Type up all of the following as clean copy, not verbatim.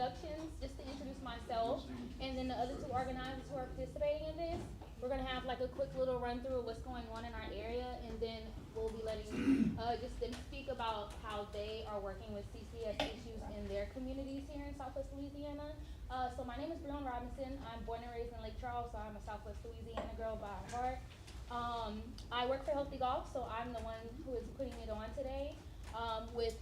introductions, just to introduce myself, and then the other two organizers who are participating in this. We're gonna have like a quick little run through of what's going on in our area, and then we'll be letting just them speak about how they are working with CCS issues in their communities here in Southwest Louisiana. So my name is Breon Robinson. I'm born and raised in Lake Charles, so I'm a Southwest Louisiana girl by heart. I work for Healthy Golf, so I'm the one who is putting it on today with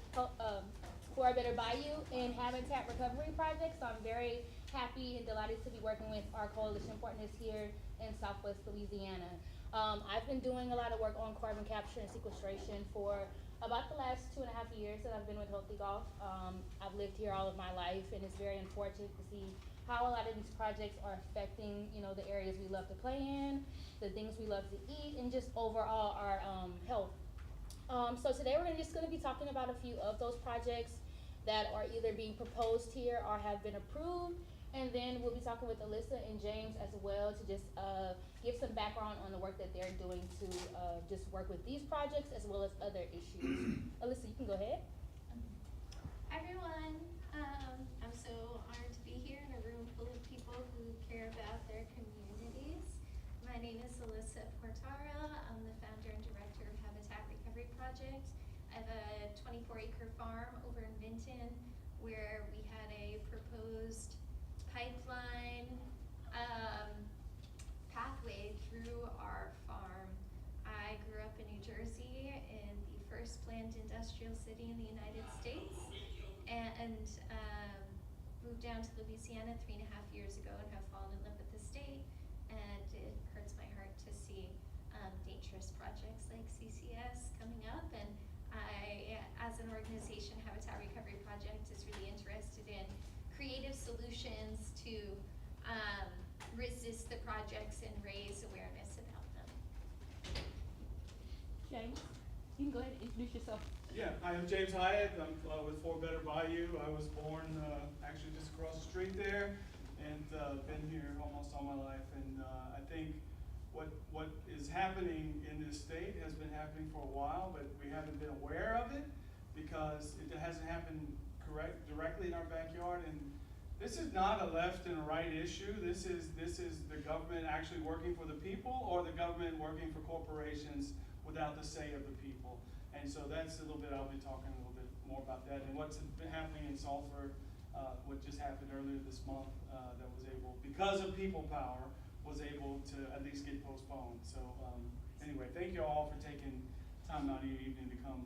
For a Better Bayou and Habitat Recovery Project. So I'm very happy and delighted to be working with our coalition partners here in Southwest Louisiana. I've been doing a lot of work on carbon capture and sequestration for about the last 2.5 years that I've been with Healthy Golf. I've lived here all of my life, and it's very unfortunate to see how a lot of these projects are affecting, the areas we love to play in, the things we love to eat, and just overall our health. So today we're just going to be talking about a few of those projects that are either being proposed here or have been approved. And then we'll be talking with Alyssa and James as well to just give some background on the work that they're doing to just work with these projects as well as other issues. Alyssa, you can go ahead. Hi everyone. I'm so honored to be here in a room full of people who care about their communities. My name is Alyssa Portara. I'm the founder and director of Habitat Recovery Project. I have a 24-acre farm over in Vinton where we had a proposed pipeline pathway through our farm. I grew up in New Jersey in the first planned industrial city in the United States and moved down to Louisiana 3.5 years ago and have fallen in love with the state, and it hurts my heart to see dangerous projects like CCS coming up. And I, as an organization, Habitat Recovery Project is really interested in creative solutions to resist the projects and raise awareness about them. James, you can go ahead and introduce yourself. Yeah, hi, I'm James Hyatt. I'm with For Better Bayou. I was born actually just across the street there, and been here almost all my life. And I think what is happening in this state has been happening for a while, but we haven't been aware of it because it hasn't happened directly in our backyard. And this is not a left and a right issue. This is the government actually working for the people, or the government working for corporations without the say of the people. And so that's a little bit, I'll be talking a little bit more about that and what's been happening in Sulphur, what just happened earlier this month that was able, because of people power, was able to at least get postponed. So anyway, thank you all for taking time out of your evening to come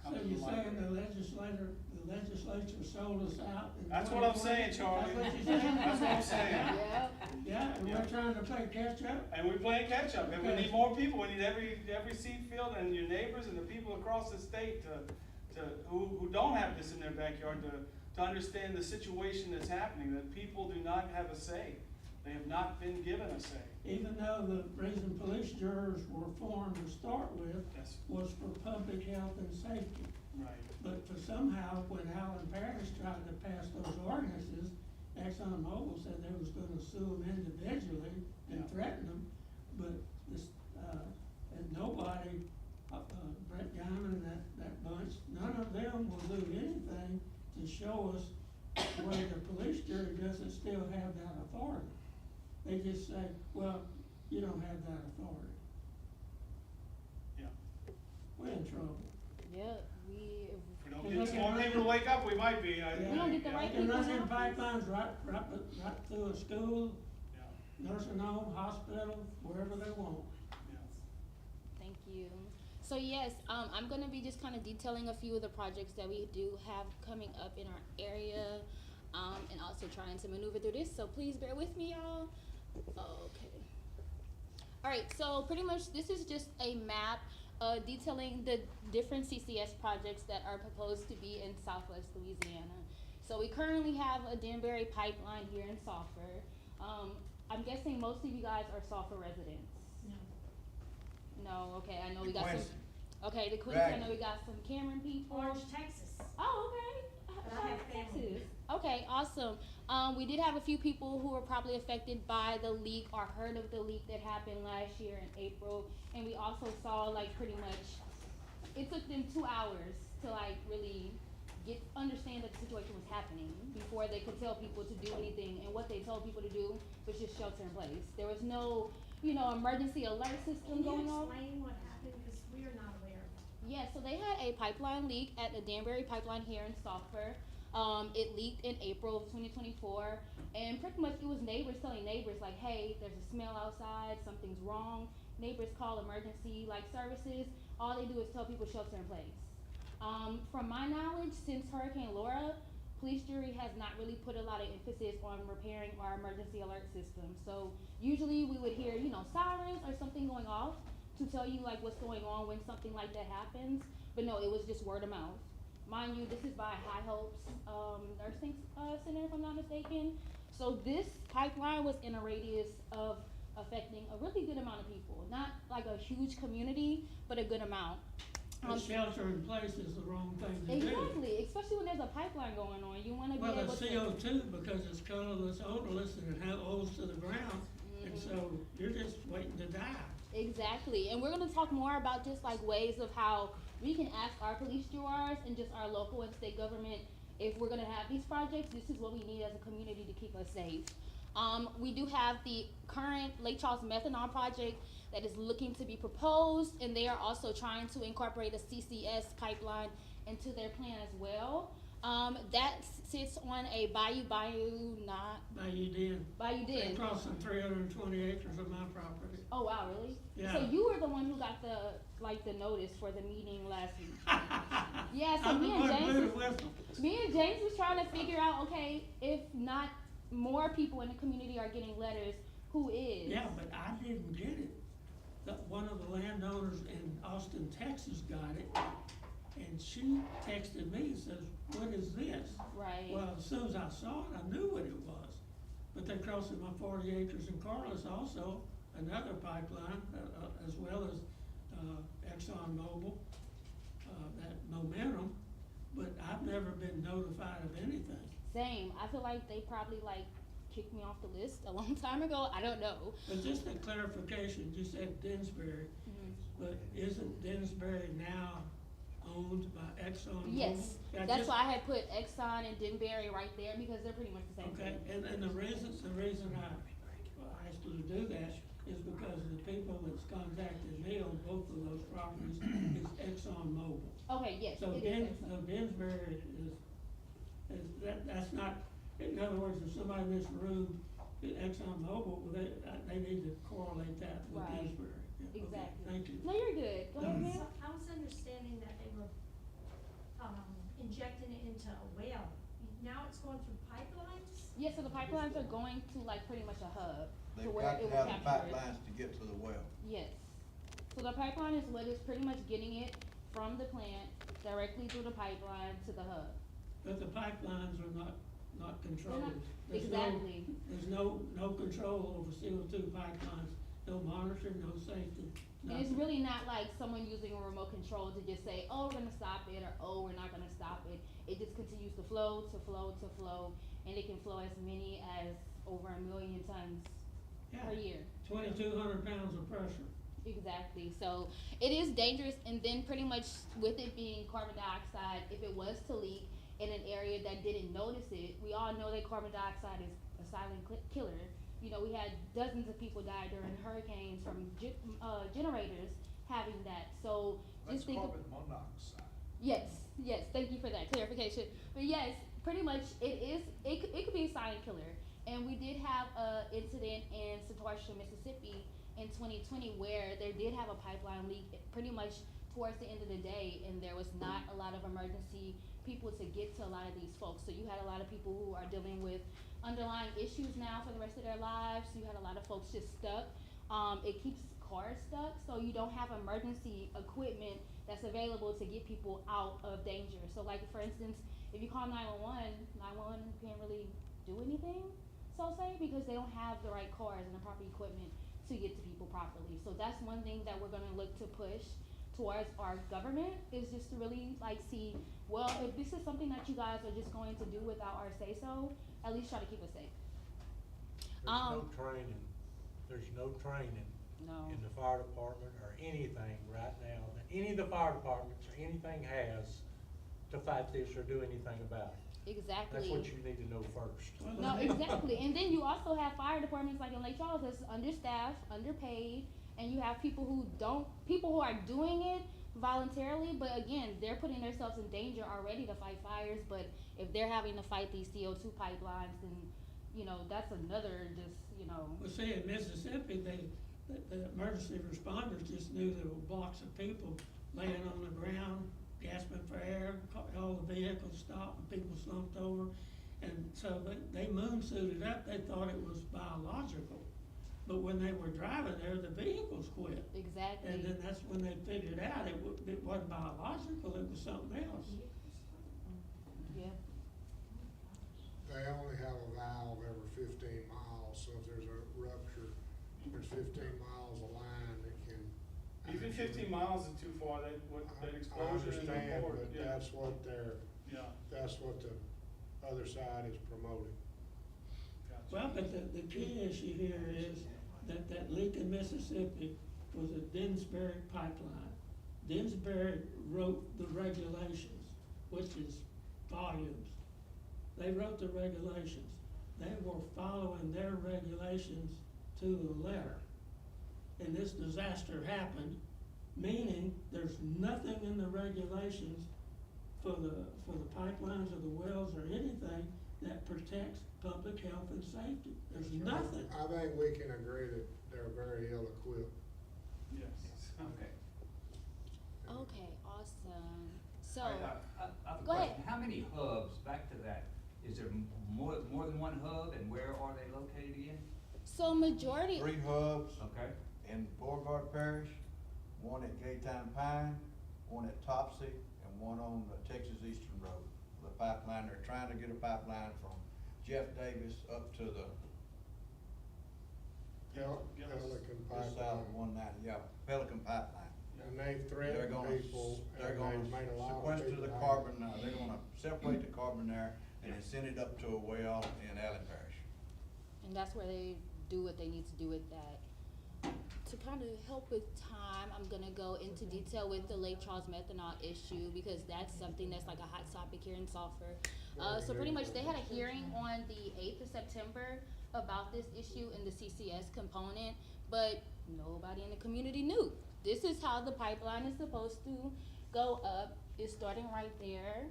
So to you're the saying library. the legislature sold us out? That's what I'm saying, Charlie. That's what you're saying? That's what I'm saying. Yeah, and we're trying to play catch up? And we're playing catch up, and we Okay. need more people. We need every seat filled, and your neighbors and the people across the state who don't have this in their backyard to understand the situation that's happening, that people do not have a say. They have not been given a say. Even though the reason police jurors were formed to start with Yes. was for public health and safety. Right. But for somehow, when Alan Parrish tried to pass those ordinances, ExxonMobil said they was gonna sue them individually and Yeah. threaten them. But this, and nobody, Brett Guyman and that bunch, none of them will do anything to show us where the police jury doesn't still have that authority. They just say, well, you don't have that authority. Yeah. We're in trouble. Yeah, If we don't get some more people to wake up, we might be. We don't get the right They can run people them in pipelines right through a school, Yeah. nursing home, hospital, wherever they want. Yeah. Thank you. So yes, I'm going to be just kind of detailing a few of the projects that we do have coming up in our area, and also trying to maneuver through this. So please bear with me, y'all. Okay. All right. So pretty much this is just a map detailing the different CCS projects that are proposed to be in Southwest Louisiana. So we currently have a Danbury pipeline here in Sulphur. I'm guessing most of you guys are Sulphur residents. No, okay, I know we got some. Okay, the Queens, I know we got some Cameron people. Orange, Texas. Oh, okay. But I have family. Texas. Okay, awesome. We did have a few people who were probably affected by the leak or heard of the leak that happened last year in April. And we also saw like pretty much, it took them 2 hours to like really understand that the situation was happening before they could tell people to do anything, and what they told people to do was just shelter in place. There was no, emergency alert system going on. Can you explain what happened, because we are not aware of it? Yeah, so they had a pipeline leak at the Danbury pipeline here in Sulphur. It leaked in April of 2024, and pretty much it was neighbors telling neighbors like, hey, there's a smell outside, something's wrong. Neighbors call emergency services. All they do is tell people shelter in place. From my knowledge, since Hurricane Laura, police jury has not really put a lot of emphasis on repairing our emergency alert system. So usually we would hear, sirens or something going off to tell you like what's going on when something like that happens. But no, it was just word of mouth. Mind you, this is by High Hopes Nursing Center, if I'm not mistaken. So this pipeline was in a radius of affecting a really good amount of people. Not like a huge community, but a good amount. But shelter in place is the wrong thing to do. Exactly, especially when there's a pipeline going on. You wanna be Well, able the to. CO2, because it's colorless, odorless, and it holds to the ground, and so you're just waiting to die. Exactly, and we're gonna talk more about just like ways of how we can ask our police jurors and just our local and state government, if we're gonna have these projects, this is what we need as a community to keep us safe. We do have the current Lake Charles Methanol project that is looking to be proposed, and they are also trying to incorporate a CCS pipeline into their plan as well. That sits on a Bayou Den. They're crossing 320 acres of my property. Oh wow, really? Yeah. So you were the one who got the notice for the meeting last week. Yeah, so me and James was trying to figure out, okay, if not more people in the community are getting letters, who is? Yeah, but I didn't get it. One of the landowners in Austin, Texas got it, and she texted me and says, what is this? Right. Well, as soon as I saw it, I knew what it was. But they're crossing my 40 acres in Corliss also, another pipeline, as well as Exxon Mobil, that Momentum, but I've never been notified of anything. Same. I feel like they probably kicked me off the list a long time ago. I don't know. But just a clarification, you said Dinsbury, but isn't Dinsbury now owned by Exxon Mobil? Yes, that's why I had put Exxon and Denbury right there, because they're pretty much the same Okay, thing. and the reason I asked you to do that is because the people that's contacted me on both of those properties is Exxon Mobil. Okay, yes, So it is Exxon. Dinsbury that's not, in other words, if somebody in this room, Exxon Mobil, they need to correlate that with Right. Dinsbury. Yeah, okay, Exactly. thank you. No, you're good. Go ahead, ma'am. So I was understanding that they were, injecting it into a well. Now it's going through pipelines? Yeah, so the pipelines are going to pretty much a hub to They've where got it to will have the capture it. pipelines to get to the well. Yes. So the pipeline is what is pretty much getting it from the plant directly through the pipeline to the hub. But the pipelines are not controlled. Exactly. There's no control over CO2 pipelines, no monitoring, no safety, And it's nothing. really not like someone using a remote control to just say, oh, we're gonna stop it, or oh, we're not gonna stop it. It just continues to flow, and it can flow as many as over 1 million tons per year. 2,200 pounds of pressure. Exactly. So it is dangerous, and then pretty much with it being carbon dioxide, if it was to leak in an area that didn't notice it, we all know that carbon dioxide is a silent killer. We had dozens of people die during hurricanes from generators having that. So That's just think. carbon monoxide. Yes. Thank you for that clarification. But yes, pretty much it could be a silent killer. And we did have a incident in Sulphur, Mississippi in 2020 where they did have a pipeline leak pretty much towards the end of the day, and there was not a lot of emergency people to get to a lot of these folks. So you had a lot of people who are dealing with underlying issues now for the rest of their lives. You had a lot of folks just stuck. It keeps cars stuck, so you don't have emergency equipment that's available to get people out of danger. So for instance, if you call 911, 911 can't really do anything, so say, because they don't have the right cars and the proper equipment to get to people properly. So that's one thing that we're gonna look to push towards our government, is just to really see, well, if this is something that you guys are just going to do without our say-so, at least try to keep us safe. There's no training No. in the fire department or anything right now, that any of the fire departments or anything has to fight this or do anything about it. Exactly. That's what you need to know first. No, exactly. And then you also have fire departments like in Lake Charles that's understaffed, underpaid, and you have people who are doing it voluntarily, but again, they're putting themselves in danger already to fight fires. But if they're having to fight these CO2 pipelines, then that's another Well, see, in Mississippi, the emergency responders just knew there were blocks of people laying on the ground, gasping for air, all the vehicles stopped and people slumped over. And so they moon-suited up, they thought it was biological. But when they were driving there, the vehicles quit. Exactly. And then that's when they figured out it wasn't biological, it was something else. Yeah. They only have a valve every 15 miles, so if there's a rupture, there's 15 miles of line that can. Even 15 miles is too far, that explosion in the I understand, port, but yeah. that's what the other side is promoting. Gotcha. Well, but the key issue here is that leak in Mississippi was a Dinsbury pipeline. Dinsbury wrote the regulations, which is volumes. They wrote the regulations. They were following their regulations to the letter. And this disaster happened, meaning there's nothing in the regulations for the pipelines or the wells or anything that protects public health and safety. There's nothing. I think we can agree that they're very ill-equipped. Yes. Okay. Okay, awesome. So, I have a go ahead. question. How many hubs, back to that, is there more than one hub, and where are they located again? So majority. 3 hubs Okay, in Beauregard Parish, 1 at Gaytime Pine, 1 at Topsy, and 1 on the Texas Eastern Road. The pipeline, they're trying to get a pipeline from Jeff Davis up to the Pelican just south of pipeline. 190, Pelican Pipeline. And they've They're threatened gonna, people, they're and gonna they've made a lot of sequester people the angry. carbon, they're gonna separate the carbon there and then send it up to a well in Allen Parish. And that's where they do what they need to do with that. To kind of help with time, I'm gonna go into detail with the Lake Charles methanol issue because that's something that's like a hot topic here in Sulphur. So pretty much they had a hearing on the 8th of September about this issue in the CCS component, but nobody in the community knew. This is how the pipeline is supposed to go up. It's starting right there.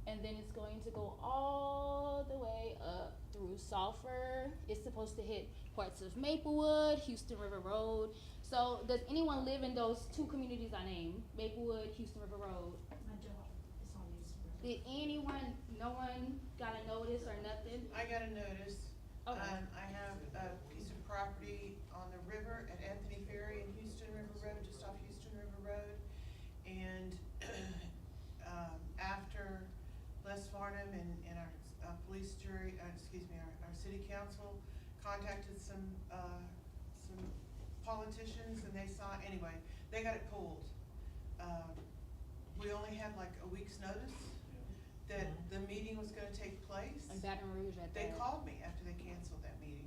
And then it's going to go all the way up through Sulphur. It's supposed to hit parts of Maplewood, Houston River Road. So does anyone live in those 2 communities I named? Maplewood, Houston River Road. My daughter is on this. Did no one got a notice or nothing? I got a notice. Okay. I have a piece of property on the river at Anthony Ferry and Houston River Road, just off Houston River Road. And after Les Farnham and our police jury, our city council contacted some politicians and they saw, anyway, they got it pulled. We only had like a week's notice that the meeting was gonna take place. In Baton Rouge at They that. called me after they canceled that meeting.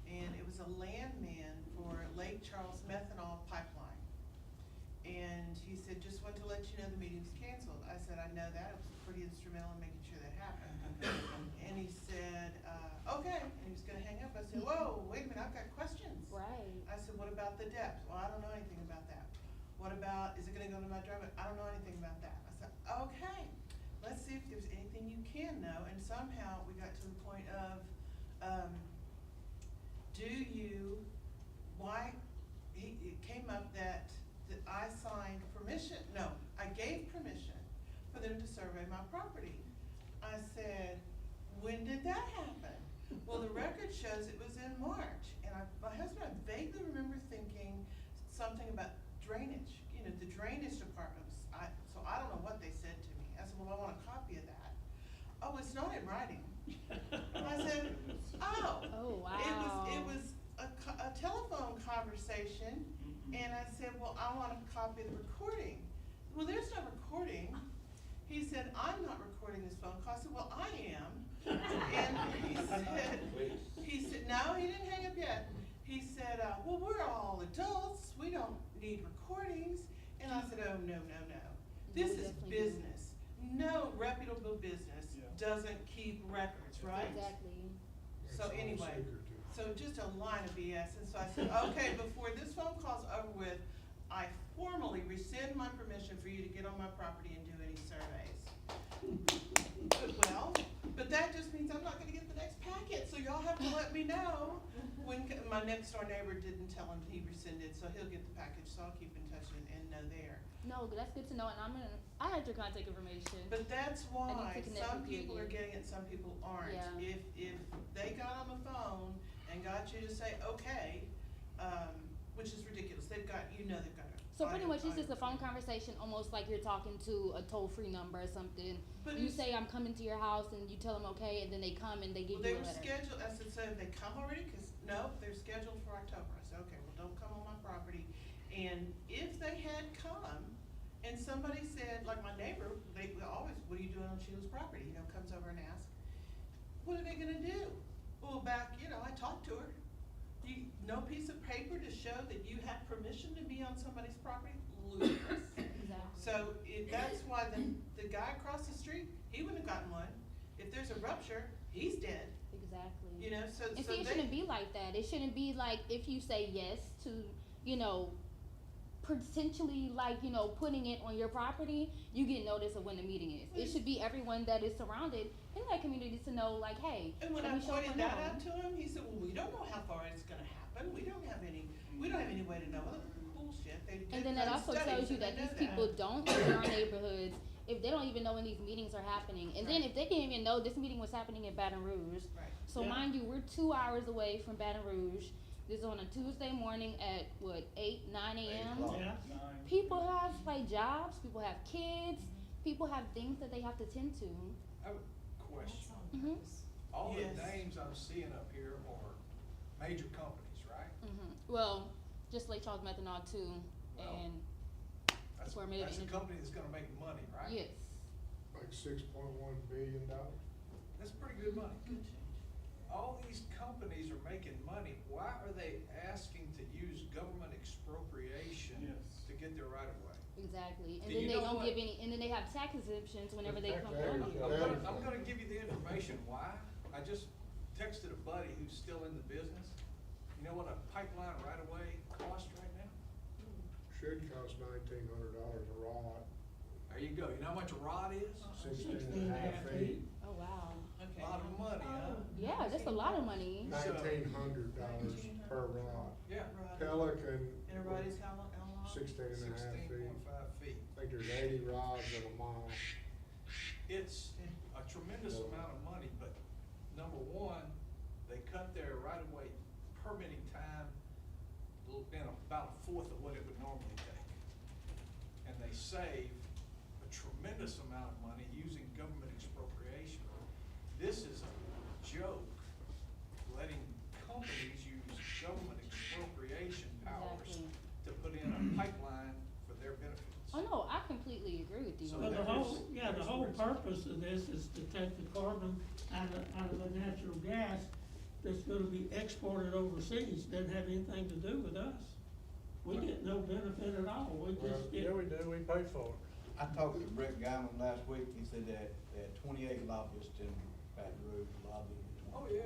And it was a landman for Lake Charles methanol pipeline. And he said, just wanted to let you know the meeting's canceled. I said, I know that, it was pretty instrumental in making sure that happened. And he said, okay, and he was gonna hang up. I said, whoa, wait a minute, I've got questions. Right. I said, what about the depth? Well, I don't know anything about that. What about, is it gonna go to my driveway? I don't know anything about that. I said, okay, let's see if there's anything you can know. And somehow we got to the point of, it came up that I signed permission, no, I gave permission for them to survey my property. I said, when did that happen? Well, the record shows it was in March, and my husband, I vaguely remember thinking something about drainage, the drainage department, so I don't know what they said to me. I said, well, I want a copy of that. Oh, it's not in writing. And I said, oh. Oh, wow. It was a telephone conversation, and I said, well, I want a copy of the recording. Well, there's no recording. He said, I'm not recording this phone call. I said, well, I am. And he said, no, he didn't hang up yet. He said, well, we're all adults. We don't need recordings. And I said, oh, no. This is business. no reputable business Yeah. doesn't keep records, right? Exactly. It's So all anyway, secretive. so just a line of BS, and so I said, okay, before this phone call's over with, I formally rescind my permission for you to get on my property and do any surveys. Well, but that just means I'm not gonna get the next packet, so y'all have to let me know when, my next door neighbor didn't tell him he rescinded, so he'll get the package, so I'll keep in touch and know there. No, that's good to know, and I had your contact information. But that's why to connect some with you people are again. getting it, some people aren't. Yeah. If they got on the phone and got you to say, okay, which is ridiculous, they've got, they've got it. So pretty much it's just a phone conversation, almost like you're talking to a toll-free number or something. But You it's- say, I'm coming to your house, and you tell them okay, and then they come and they give Well, you they a were letter. scheduled, I said, so have they come already? Cause no, they're scheduled for October. I said, okay, well, don't come on my property. And if they had come and somebody said, like my neighbor, they always, what are you doing on Sheila's property? Comes over and asks, what are they gonna do? Well, back, I talked to her. No piece of paper to show that you had permission to be on somebody's property? Ludicrous. Exactly. So that's why the guy across the street, he wouldn't have gotten one. If there's a rupture, he's dead. Exactly. So And see, it shouldn't be like that. It shouldn't be like if you say yes to, potentially putting it on your property, you get notice of when the meeting is. It should be everyone that is surrounded in that community to know, like, hey, And when can I we show up or pointed no? that out to him, he said, well, we don't know how far it's gonna happen. We don't have any way to know. Well, bullshit. They And did then that run also studies tells you and that they these know people don't live in our neighborhoods if they don't even know when these meetings are happening. And then Right. if they didn't even know this meeting was happening in Baton Rouge. Right. So Yeah. mind you, we're 2 hours away from Baton Rouge. This is on a Tuesday morning at 8, 9 a.m. o'clock. Yeah, People have jobs, people have kids, people have things that they have to tend to. I have a question. Mhm. All the Yes. names I'm seeing up here are major companies, right? Well, just Lake Charles Methanol too, Well, and That's Before I made it a into- company that's gonna make money, right? yes. Like $6.1 billion. That's pretty good money. Good change. All these companies are making money. Why are they asking to use government expropriation Yes. to get their right of way? Exactly, and Do then you they know don't what? give any, and then they have tax exemptions whenever they come There you from. go. I'm gonna give you the information why. I just texted a buddy who's still in the business. You know what a pipeline right of way costs right now? Should cost $1,900 a rod, There you go. You know how much a rod is? 16.5 feet. Oh, wow. Okay. A lot of money, huh? Yeah, that's a lot of money. $1,900 per rod. Yeah. Pelican, And a rod is how long? 16.5 feet. 16.5 feet. I think there's 80 rods in a mile. It's a tremendous amount of money, but number one, they cut their right-of-way permitting time in about a fourth of what it would normally take. And they save a tremendous amount of money using government expropriation. This is a joke, letting companies use government expropriation powers Exactly. to put in a pipeline for their benefits. Oh, no, I completely agree with you. So on but the that. whole purpose of this is to take the carbon out of the natural gas that's gonna be exported overseas, doesn't have anything to do with us. We get no benefit at all, we Well, just get. Yeah, we do, we pay for it. I talked to Brett Guyman last week, he said that there are 28 lobbyists in Baton Rouge lobbying. Oh, yeah,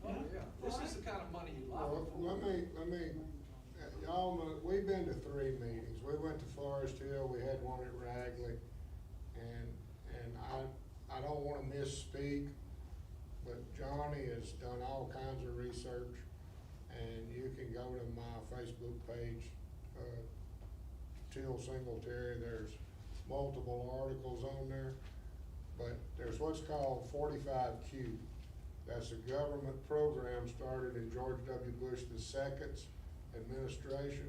oh, yeah. This is the kind of money you lobby Well, for. y'all know, we've been to 3 meetings. We went to Forest Hill, we had one at Ragley, and I don't wanna misspeak, but Johnny has done all kinds of research, and you can go to my Facebook page, Till Singletary, there's multiple articles on there, but there's what's called 45Q. That's a government program started in George W. Bush II's administration,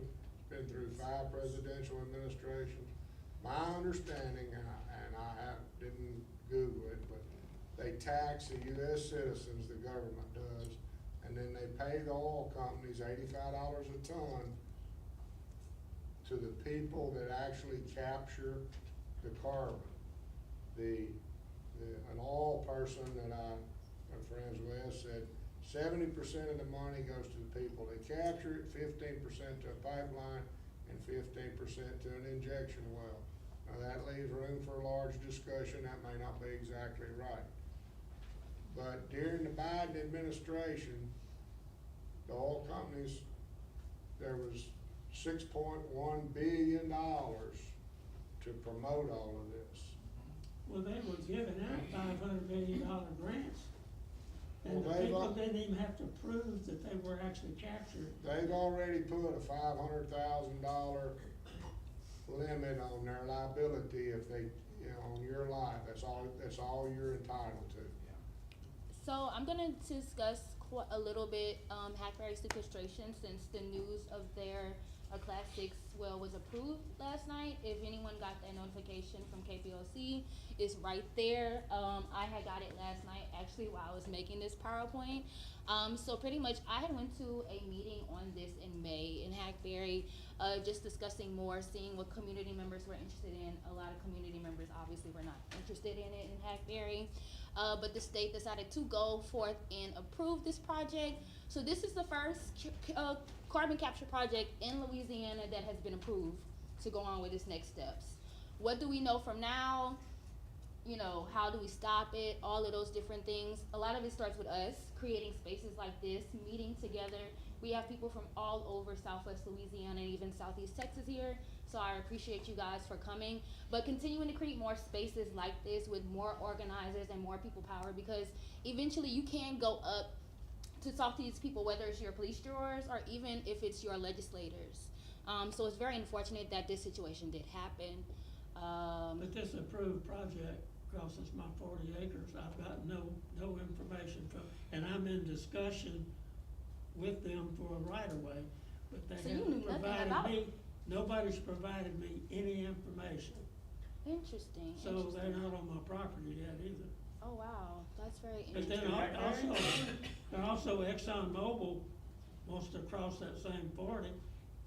been through 5 presidential administrations. My understanding, and I didn't Google it, but they tax the US citizens, the government does, and then they pay the oil companies $85 a ton to the people that actually capture the carbon. An oil person that I'm friends with said 70% of the money goes to the people that capture it, 15% to a pipeline, and 15% to an injection well. Now, that leaves room for a large discussion, that may not be exactly right. But during the Biden administration, the oil companies, there was $6.1 billion to promote all of this. Well, they were giving out $500 million grants. And the Well, they've people al- didn't even have to prove that they were actually captured. They've already put a $500,000 limit on their liability if they, on your life, that's all you're entitled to. So I'm gonna discuss a little bit, Hackberry sequestration, since the news of their, Class 6 well was approved last night. If anyone got that notification from KPLC, it's right there. I had got it last night, actually, while I was making this PowerPoint. So pretty much, I had went to a meeting on this in May in Hackberry, just discussing more, seeing what community members were interested in. A lot of community members obviously were not interested in it in Hackberry. But the state decided to go forth and approve this project. So this is the first carbon capture project in Louisiana that has been approved to go on with its next steps. What do we know from now? You know, how do we stop it? All of those different things. A lot of it starts with us creating spaces like this, meeting together. We have people from all over Southwest Louisiana and even Southeast Texas here. So I appreciate you guys for coming, but continuing to create more spaces like this with more organizers and more people power, because eventually you can go up to talk to these people, whether it's your police drawers or even if it's your legislators. So it's very unfortunate that this situation did happen. But this approved project crosses my 40 acres. I've got no information from, and I'm in discussion with them for a right of way, but they So you haven't knew nothing provided about me, it? nobody's provided me any information. Interesting. So they're not on my property yet either. Oh wow, that's very But interesting. then also ExxonMobil wants to cross that same 40,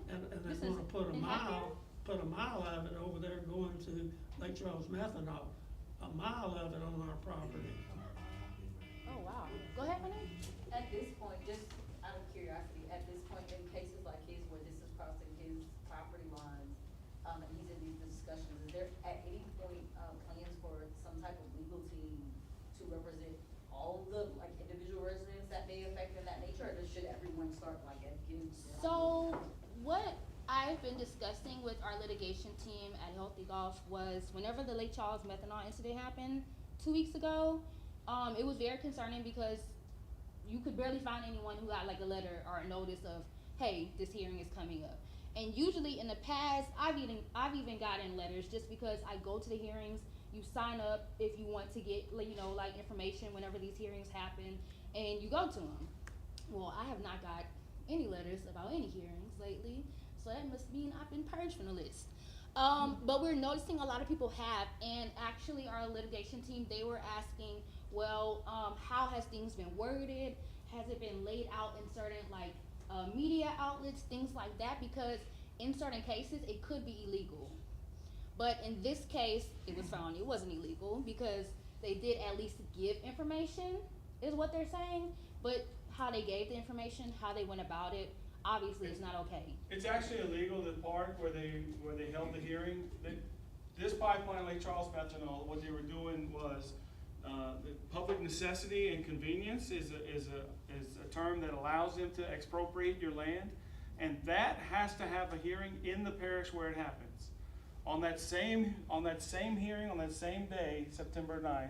and This they is wanna put a in mile of it over there going to Lake Charles Methanol. A mile of it on our property. Oh wow. Go ahead, honey. At this point, just out of curiosity, at this point, in cases like his where this is crossing his property lines, and he's in these discussions, is there at any point, plans for some type of legal team to represent all the, like, individual residents that may affect in that nature, or should everyone start like at getting? So what I've been discussing with our litigation team at Healthy Golf was whenever the Lake Charles methanol incident happened 2 weeks ago, it was very concerning because you could barely find anyone who got like a letter or a notice of, hey, this hearing is coming up. And usually in the past, I've even gotten letters just because I go to the hearings. You sign up if you want to get, you know, like information whenever these hearings happen, and you go to them. Well, I have not got any letters about any hearings lately, so that must mean I've been purged from the list. But we're noticing a lot of people have, and actually our litigation team, they were asking, well, how has things been worded? Has it been laid out in certain like media outlets, things like that? Because in certain cases, it could be illegal. But in this case, it was found it wasn't illegal because they did at least give information, is what they're saying. But how they gave the information, how they went about it, obviously it's not okay. It's actually illegal, the part where they held the hearing. This pipeline, Lake Charles Methanol, what they were doing was, the public necessity and convenience is a term that allows them to expropriate your land. And that has to have a hearing in the parish where it happens. On that same hearing, on that same day, September 9th,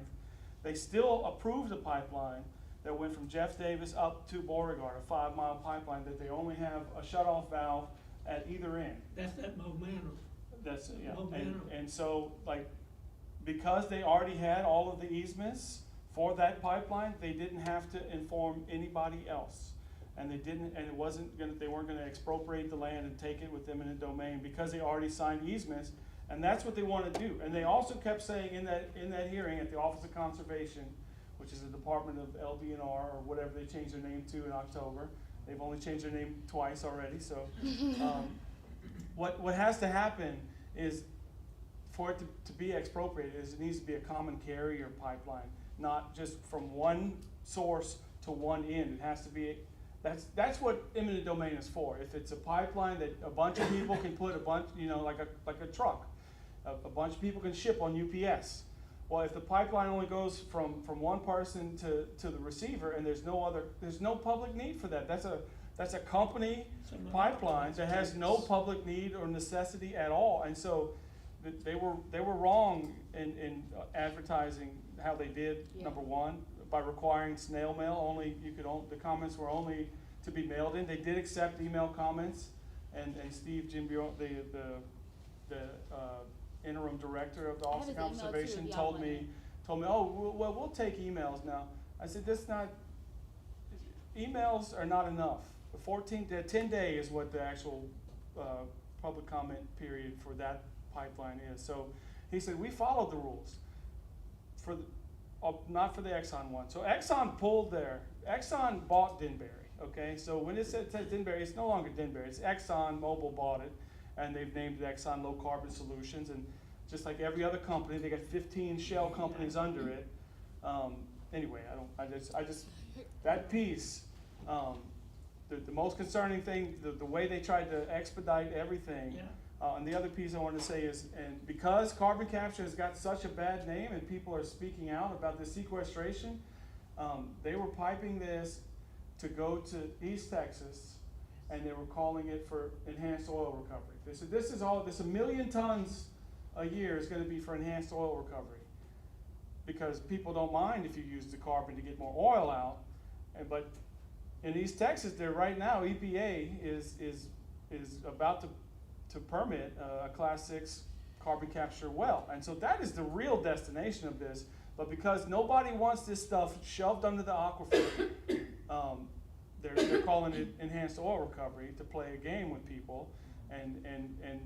they still approved a pipeline that went from Jeff Davis up to Beauregard, a 5-mile pipeline that they only have a shutoff valve at either end. That's that momentum. That's, yeah, Momentum. and so, like, because they already had all of the easements for that pipeline, they didn't have to inform anybody else. And they didn't, and they weren't gonna expropriate the land and take it with them in a domain because they already signed easements, and that's what they wanna do. And they also kept saying in that hearing at the Office of Conservation, which is the Department of LDNR or whatever they changed their name to in October. They've only changed their name twice already, so. What has to happen is, for it to be expropriated, is it needs to be a common carrier pipeline, not just from one source to one end. It has to be, that's what eminent domain is for. If it's a pipeline that a bunch of people can put a bunch, you know, like a truck. a bunch of people can ship on UPS. Well, if the pipeline only goes from one person to the receiver, and there's no public need for that. That's a company pipeline that has no public need or necessity at all. And so they were wrong in advertising how they did, Yeah. number one, by requiring snail mail. The comments were only to be mailed in. They did accept email comments, and Steve Gimbio, the interim director of the I have Office of his email too, Conservation, if y'all told want me, oh, well, we'll take emails now. I said, emails are not enough. The 10 day is what the actual public comment period for that pipeline is. So he said, we followed the rules not for the Exxon one. So Exxon Exxon bought Denbury, okay? So when it says Denbury, it's no longer Denbury, it's Exxon Mobil bought it, and they've named it Exxon Low Carbon Solutions, and just like every other company, they got 15 shell companies under it. Anyway, I just, that piece, the most concerning thing, the way they tried to expedite everything. Yeah. And the other piece I wanted to say is, and because carbon capture has got such a bad name and people are speaking out about the sequestration, they were piping this to go to East Texas, and they were calling it for enhanced oil recovery. They said this is 1 million tons a year is going to be for enhanced oil recovery, because people don't mind if you use the carbon to get more oil out, but in East Texas, there right now, EPA is about to permit a Class 6 carbon capture well. And so that is the real destination of this. But because nobody wants this stuff shoved under the aquifer, they're calling it enhanced oil recovery to play a game with people. And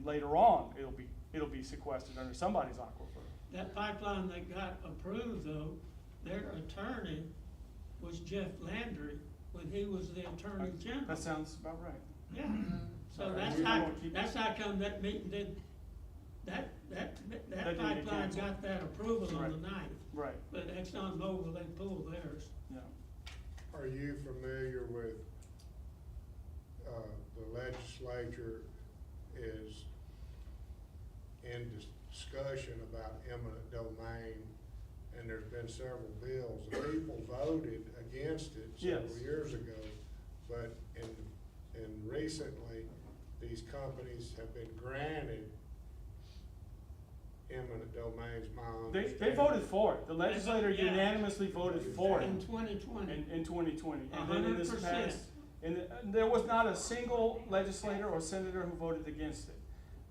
later on, it'll be sequestered under somebody's aquifer. That pipeline that got approved though, their attorney was Jeff Landry when he was the Attorney General. That sounds about right. Yeah, so Alright. that's how come that meeting did, that That didn't get pipeline canceled. got that approval on Right. the 9th. Right, But Exxon Mobil, they pulled theirs. yeah. Are you familiar with, the legislature is in discussion about eminent domain, and there's been several bills. The people voted against it several Yes. years ago, but and recently, these companies have been granted eminent domains, my They understanding. voted for it. The legislator Yeah. unanimously voted for it. In 2020. In 2020. And then in this 100%. past, there was not a single legislator or senator who voted against it.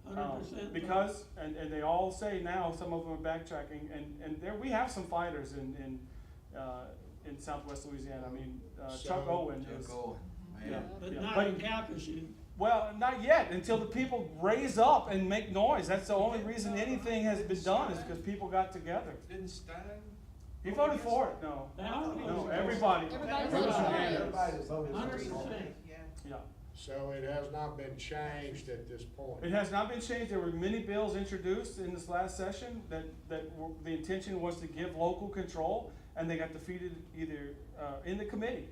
100%. Because, and they all say now, some of them are backtracking, and there, we have some fighters in Southwest Louisiana. I mean, Chuck So- Owen is. Chuck Owen, Yeah. man. But Yeah. not But- in Calcasieu. Well, not yet, until the people raise up and make noise. That's the only reason anything has been done, is because people got together. Didn't Stein? He voted for it, no. No, Everybody. Everybody It was voted for it. unanimous. Everybody voted for it. 100%. Yeah. Yeah. So it has not been changed at this point. It has not been changed. There were many bills introduced in this last session that the intention was to give local control, and they got defeated either in the committee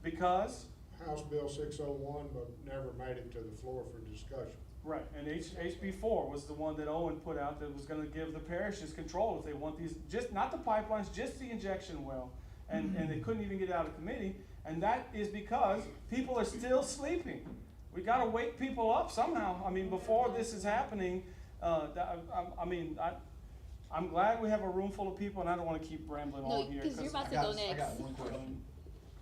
because, House Bill 601, but never made it to the floor for discussion. right, and HB4 was the one that Owen put out that was gonna give the parishes control if they want these, just not the pipelines, just the injection well. And they couldn't even get it out of committee, and that is because people are still sleeping. We gotta wake people up somehow. I mean, before this is happening, I'm glad we have a room full of people, and I don't wanna keep rambling No, on here. 'cause you're about I to got, go I next. got one question.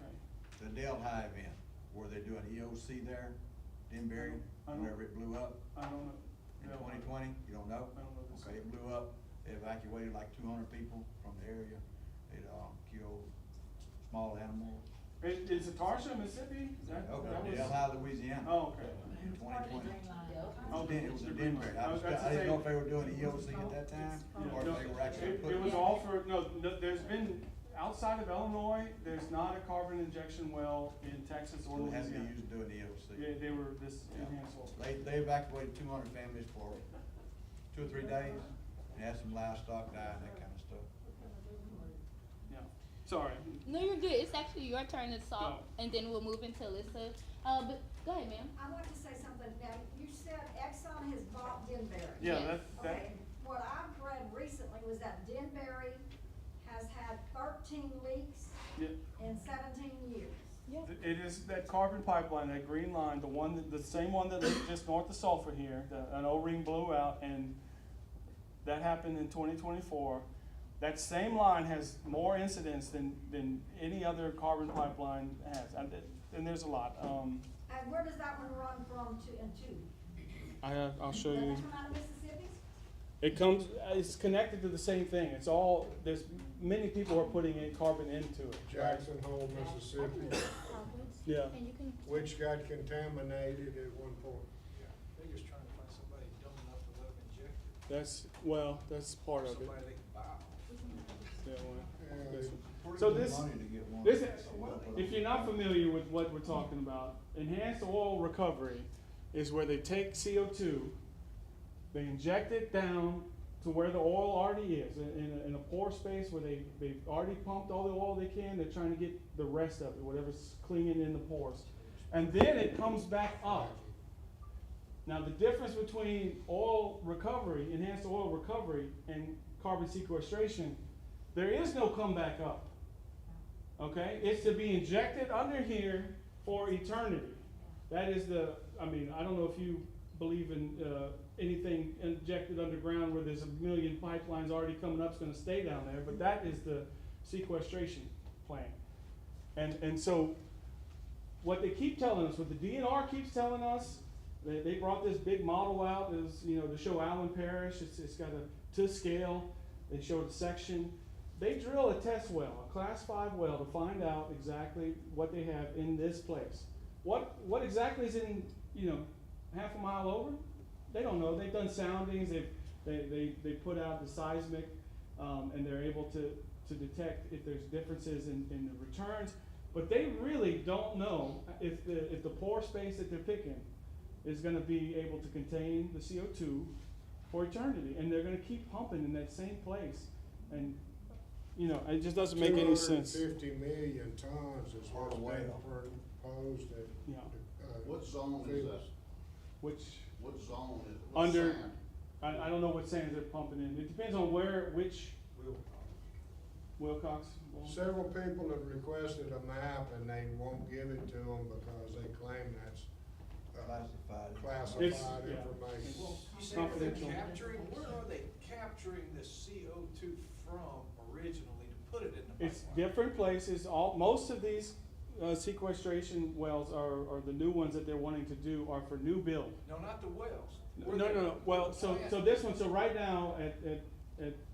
Okay. The Delhi event, where they're doing EOC there, Denbury, I don't- whenever it blew up I don't know. in 2020, you don't know? I don't know this. Okay, it blew up, they evacuated like 200 people from the area, it, killed small animals. Is it Tarsha, Mississippi? That was. Delhi, Louisiana. Oh, okay. In 2020. Oh, It was in Denbury, I was about to I didn't know say- if they were doing EOC at that time, or No, if they were actually it putting. was all for, no, there's been, outside of Illinois, there's not a carbon injection well in Texas or It hasn't Louisiana. been used doing EOC. Yeah, they were this Yeah. enhanced oil. They evacuated 200 families for 2 or 3 days, and had some livestock die and that kind of stuff. Yeah, sorry. No, you're good. It's actually your turn to talk, Oh. and then we'll move into Alyssa. But go ahead, ma'am. I want to say something. Now, you said Exxon has bought Denbury. Yeah, Yes. that, Okay, what I've read recently was that Denbury has had 13 leaks Yeah. in 17 years. It is that carbon pipeline, that green line, the same one that leaked just north of Sulphur here, an O-ring blew out, and that happened in 2024. That same line has more incidents than any other carbon pipeline has, and there's a lot. And where does that one run from to and to? I'll show Does you. that come out of Mississippi? It's connected to the same thing. There's many people are putting in carbon into it. Jackson Hole, Mississippi, Yeah. And you can, which got contaminated at one point. Yeah, they're just trying to find somebody dumb enough to let them inject it. That's part of it. Somebody they can buy. That one. Yeah, This they- one. So this, Money to get one. this, if you're not familiar with what we're talking about, enhanced oil recovery is where they take CO2, they inject it down to where the oil already is, in a pore space where they've already pumped all the oil they can, they're trying to get the rest of it, whatever's clinging in the pores. And then it comes back up. Now, the difference between oil recovery, enhanced oil recovery, and carbon sequestration, there is no comeback up. Okay? It's to be injected under here for eternity. That is I don't know if you believe in anything injected underground where there's a million pipelines already coming up, it's gonna stay down there, but that is the sequestration plan. And so, what they keep telling us, what the DNR keeps telling us, they brought this big model out, to show Allen Parish, it's got to scale, they showed a section. They drill a test well, a class 5 well, to find out exactly what they have in this place. What exactly is in, half a mile over? They don't know. They've done soundings. They put out the seismic, and they're able to detect if there's differences in the returns. But they really don't know if the pore space that they're picking is going to be able to contain the CO2 for eternity, and they're going to keep pumping in that same place, and it just doesn't make any sense. 250 million tons is what's been Well. proposed at. Yeah. What zone is that? Which What zone is, what under, sand? I don't know what sands they're pumping in. It depends on which Wilcox. Several people have requested a map and they won't give it to them because they claim that's Classified. It's- classified yeah. information. Well, you say where they're Confidential. capturing, where are they capturing the CO2 from originally to put it in the pipeline? It's different places. Most of these sequestration wells are the new ones that they're wanting to do are for new build. No, not the wells. No. Well, so this one, so right now at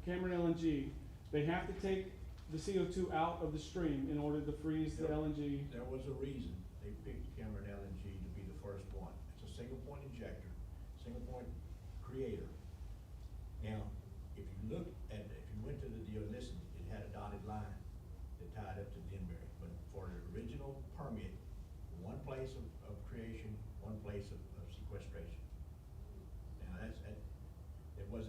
Cameron LNG, they have to take the CO2 out of the stream in order to freeze the LNG. There was a reason they picked Cameron LNG to be the first one. It's a single point injector, single point creator. Now, if you went to the deal, listen, it had a dotted line that tied up to Denbury, but for the original permit, one place of creation, one place of sequestration. Now,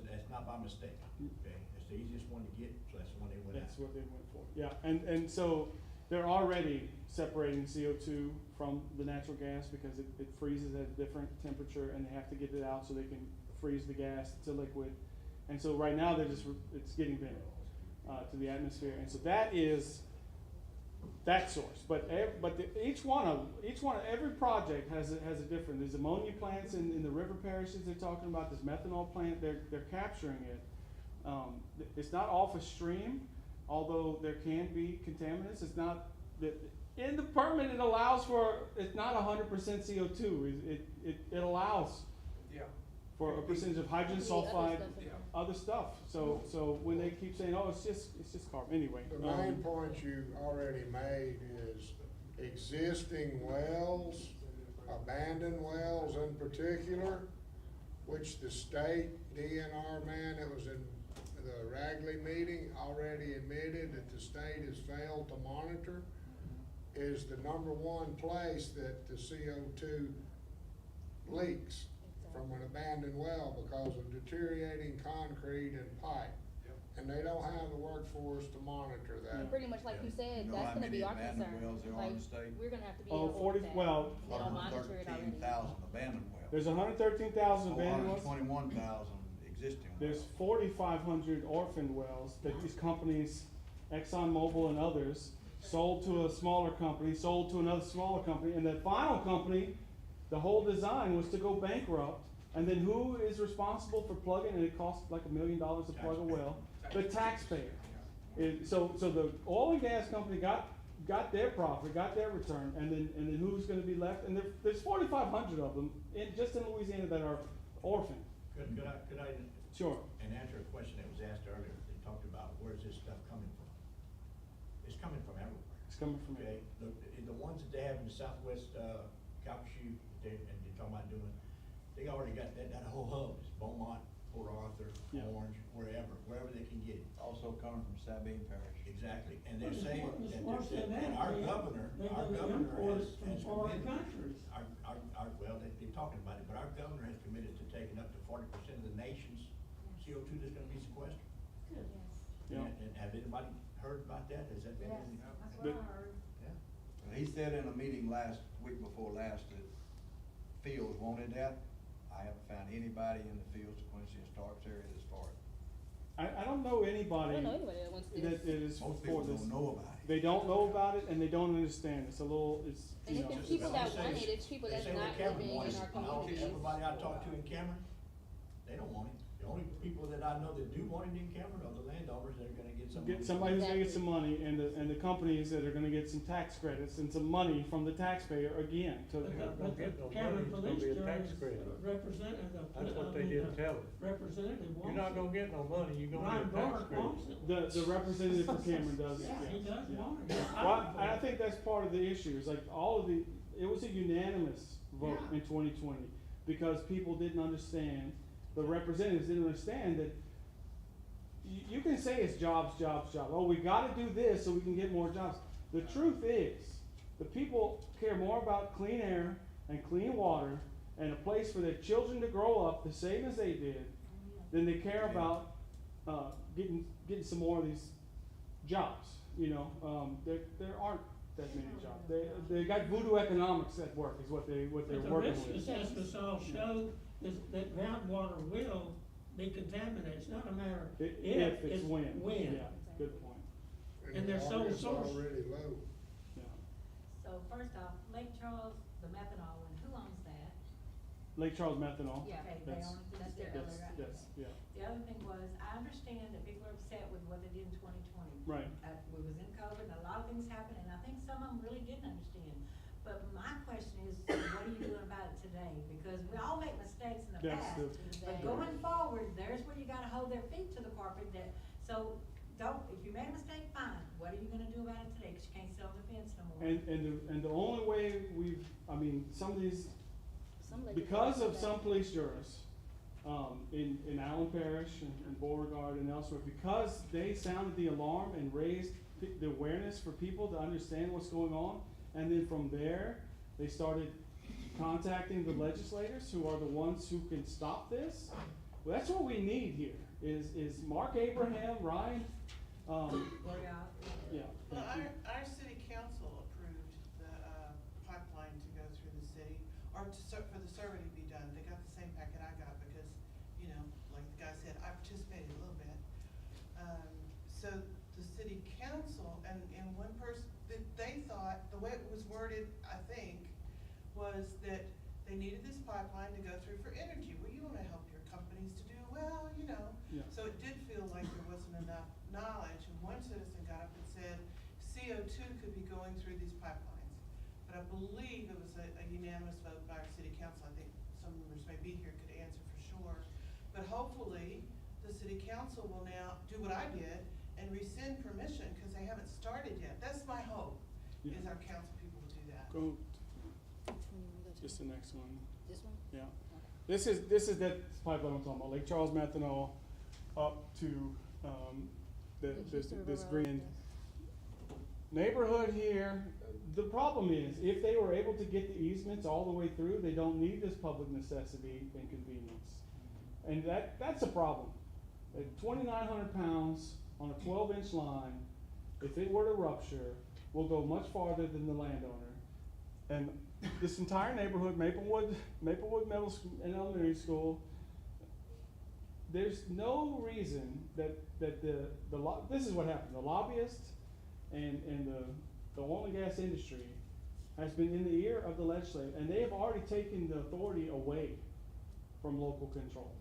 that's not by mistake, okay? It's the easiest one to get, so that's the one they went That's after. what they went for. Yeah, and so they're already separating CO2 from the natural gas because it freezes at a different temperature, and they have to get it out so they can freeze the gas to liquid. And so right now it's getting vented to the atmosphere, and so that is that source. But every project has a different. There's ammonia plants in the river parishes they're talking about. This methanol plant, they're capturing it. It's not off a stream, although there can be contaminants. It's not in the permit. It allows for it's not 100% CO2. It allows for a percentage of hydrogen sulfide, other stuff. So when they keep saying, oh, it's just carbon anyway. The main point you already made is existing wells, abandoned wells in particular, which the state DNR man that was in the Ragley meeting already admitted that the state has failed to monitor, is the #1 place that the CO2 leaks from an abandoned well because of deteriorating concrete and pipe. And they don't have the workforce to monitor that. pretty much like you said, You know that's how gonna many be our abandoned concern. wells there are in the state? We're gonna have to be Oh, able 40 to, well, they don't monitor it already. 113,000 abandoned wells. There's 113,000 abandoned wells. 421,000 existing existing There's wells. 4,500 orphaned wells that these companies, ExxonMobil and others, sold to a smaller company, sold to another smaller company, and that final company, the whole design was to go bankrupt. And then who is responsible for plugging, and it costs like $1 million to plug a well? The taxpayer. So the oil and gas company got their profit, got their return, and then who's gonna be left? And there's 4,500 of them just in Louisiana that are orphaned. Could I? Sure. And answer a question that was asked earlier, they talked about where's this stuff coming from? It's coming from everywhere. It's coming from Okay, the ones that they have in the southwest, Calcasieu, and you're talking about doing, they already got that whole hub, it's Beaumont, Port Arthur, Yeah. Orange, wherever they can get it. Also coming from Sabine Parish. Exactly, and they're It's saying worse- it's that, worse than and that. our They- governor they do import it from has foreign committed. countries. Well, they're talking about it, but our governor has committed to taking up to 40% of the nation's CO2 that's gonna be sequestered. Good. Yeah. And have anybody heard about that? Has that been? Yes, in- that's But- what I heard. Yeah. He said in a meeting week before last that Fields wanted that. I haven't found anybody in the Fields, Quincy and Starks area that's for it. I don't know anybody I don't know anybody that wants that this. is Most for people this. don't know about it. They don't know about it and they don't understand. It's a little, it's, And you if know. it's people that They say- want it, it's people they that's say not what Cameron living in wants, our and all- communities. Everybody I talk to in Cameron, they don't want it. The only people that I know that do want it in Cameron are the landowners that are gonna get some. Get somebody who's gonna get Exactly. some money and the companies that are gonna get some tax credits and some money from the taxpayer again to. But They're not gonna get no money, Cameron it's gonna Police be a Jury's tax credit. representative. That's what they didn't tell us. Representative wants You're not it. gonna get no money, you're gonna Ryan get a tax Barth credit. wants it. The representative for Cameron does, Yeah, he yes, does yeah. want it. Well, I think that's part of the issue, is like it was a unanimous vote Yeah. in 2020, because people didn't understand, the representatives didn't understand that you can say it's jobs, jobs, jobs. Oh, we gotta do this so we can get more jobs. The truth is, the people care more about clean air and clean water and a place for their children to grow up the same as they did than they care about, getting some more of these jobs, you know? There aren't that many jobs. They got voodoo economics at work is what they're But the working risk with. assessments all show is that groundwater will be contaminated. It's not a matter of If it's when. when. Yeah, good point. And they're the sole water's source. already low. Yeah. So first off, Lake Charles, the methanol, and who owns that? Lake Charles Methanol. Okay, they That's- own it, that's their Yes, other, right? yes, yeah, The other thing was, I understand that people are upset with what they did in 2020. right. We was in COVID, and a lot of things happened, and I think some of them really didn't understand. But my question is, what are you doing about it today? Because we all make mistakes in the That's past. the- But going forward, there's where you gotta hold their feet to the carpet that, so if you made a mistake, fine. What are you gonna do about it today? Cause you can't sit on the fence no more. And the only way some of these, Some because of legislators some police jurors, in Allen Parish and Beauregard and elsewhere, because they sounded the alarm and raised the awareness for people to understand what's going on, and then from there, they started contacting the legislators who are the ones who can stop this. Well, that's what we need here, is Mark Abraham, Ryan, yeah. Well, thank you. our city council approved the, pipeline to go through the city, or for the survey to be done. They got the same packet I got because, you know, like the guy said, I participated a little bit. So the city council and one person, they thought, the way it was worded, I think, was that they needed this pipeline to go through for energy. Well, you wanna help your companies to do well, you know. Yeah. So it did feel like there wasn't enough knowledge, and one citizen got up and said, CO2 could be going through these pipelines. But I believe it was a unanimous vote by our city council. I think some members may be here, could answer for sure. But hopefully, the city council will now do what I did and rescind permission, cause they haven't started yet. That's my hope, Yeah. is our council people will do that. Go, Which one you wanna go to? just the next one. This one? Yeah. This is that pipeline I'm talking about, Lake Charles Methanol up to, this green neighborhood here. The problem is, if they were able to get the easements all the way through, they don't need this public necessity and convenience. And that's a problem. At 2,900 pounds on a 12-inch line, if it were to rupture, will go much farther than the landowner. And this entire neighborhood, Maplewood Middle School and Elementary School, there's no reason that this is what happened. The lobbyists and the oil and gas industry has been in the ear of the legislature, and they have already taken the authority away from local control.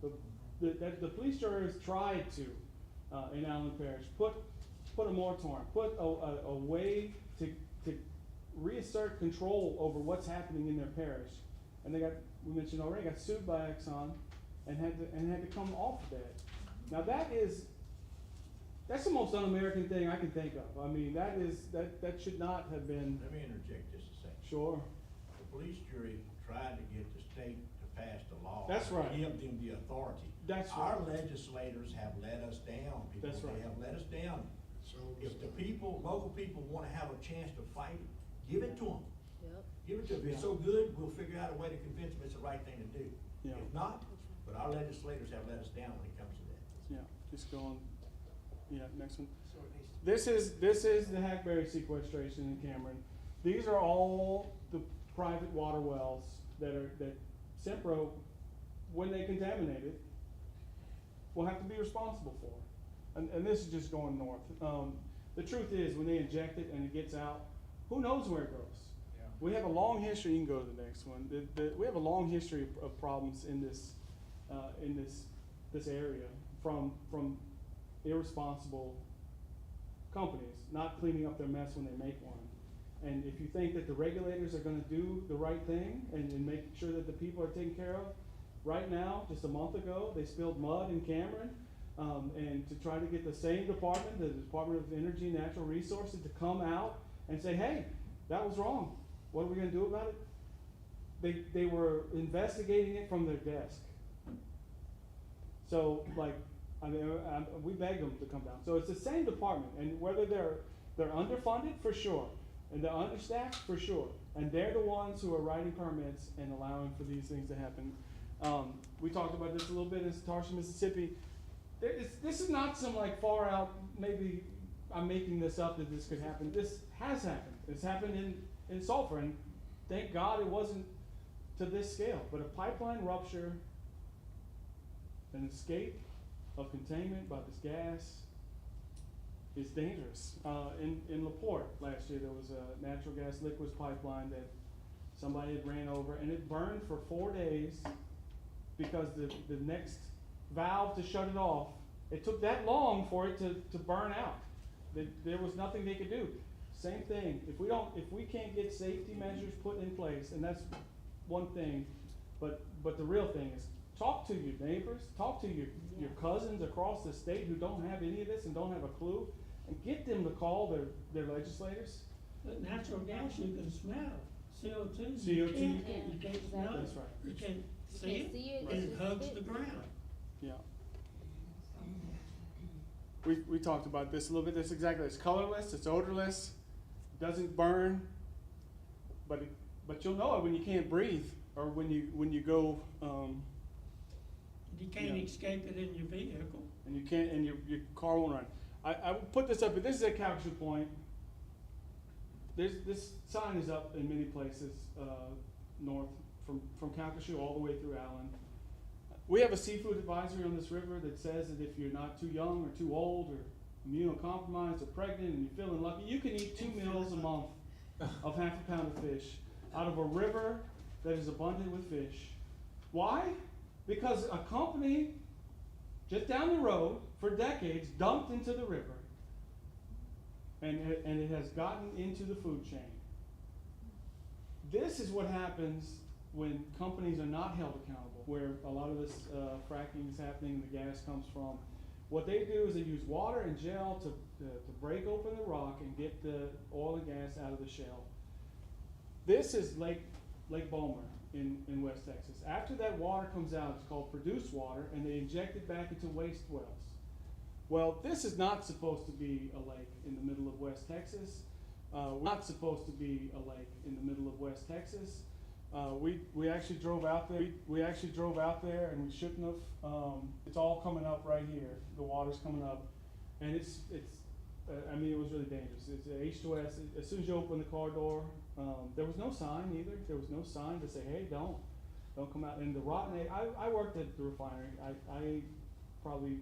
The police jury has tried to, in Allen Parish, put a moratorium, put a way to reassert control over what's happening in their parish. And they we mentioned already, got sued by Exxon and had to come off of that. Now that's the most un-American thing I can think of. I mean, that should not have been. Let me interject just a second. Sure. The police jury tried to get the state to pass the law. That's right. To give them the authority. That's Our right. legislators have let us down, people. That's right. They have let us down. So If the local people wanna have a chance to fight it, give it to them. Yep. Give it to them. If it's so good, we'll figure out a way to convince them it's the right thing to do. Yeah. If not, but our legislators have let us down when it comes to that. Yeah, just go on. Yeah, next one. So it needs to This is the Hackberry sequestration in Cameron. These are all the private water wells that Sempro, when they contaminate it, will have to be responsible for. And this is just going north. The truth is, when they inject it and it gets out, who knows where it goes? Yeah. We have a long history. You can go to the next one. We have a long history of problems in this area from irresponsible companies not cleaning up their mess when they make one. And if you think that the regulators are going to do the right thing and make sure that the people are taken care of, right now, just a month ago, they spilled mud in Cameron, and to try to get the same department, the Department of Energy and Natural Resources, to come out and say, hey, that was wrong. What are we going to do about it? They were investigating it from their desk. So, like, I mean, we begged them to come down. So it's the same department, and whether they're underfunded, for sure, and they're understaffed, for sure, and they're the ones who are writing permits and allowing for these things to happen. We talked about this a little bit in Tarsha, Mississippi. This is not some like far out, maybe I'm making this up that this could happen. This has happened. It's happened in Sulphur, and thank God it wasn't to this scale. But a pipeline rupture, an escape of containment by this gas is dangerous. In LaPorte last year, there was a natural gas liquids pipeline that somebody had ran over, and it burned for 4 days because the next valve to shut it off, it took that long for it to burn out. There was nothing they could do. Same thing, if we can't get safety measures put in place, and that's one thing, but the real thing is talk to your neighbors, talk to your cousins across the state who don't have any of this and don't have a clue, and get them to call their legislators. But natural gas you can smell, CO2. CO2 You you can't smell it. That's right. You can't see can't it, see it, and it's it hugs just the spit. ground. Yeah. We talked about this a little bit. It's exactly, it's colorless, it's odorless, doesn't burn, but you'll know it when you can't breathe, or when you go, You can't escape it in your vehicle. and you can't, and your car won't run. I will put this up, but this is at Calcasieu Point. This sign is up in many places, north, from Calcasieu all the way through Allen. We have a seafood advisory on this river that says that if you're not too young or too old or immunocompromised or pregnant and you're feeling lucky, you can eat 2 meals a month of half a pound of fish out of a river that is abundant with fish. Why? Because a company just down the road for decades dumped into the river, and it has gotten into the food chain. This is what happens when companies are not held accountable, where a lot of this fracking is happening, the gas comes from. What they do is they use water and gel to break open the rock and get the oil and gas out of the shell. This is Lake Bulmer in West Texas. After that water comes out, it's called produced water, and they inject it back into waste wells. Well, this is not supposed to be a lake in the middle of West Texas. We're not supposed to be a lake in the middle of West Texas. We actually drove out there. We actually drove out there, and we shouldn't have. It's all coming up right here. The water's coming up, and it's. I mean, it was really dangerous. It's H2S. As soon as you open the car door, there was no sign either. There was no sign to say, "Hey, don't come out." And the rotten egg. I worked at the refinery. I probably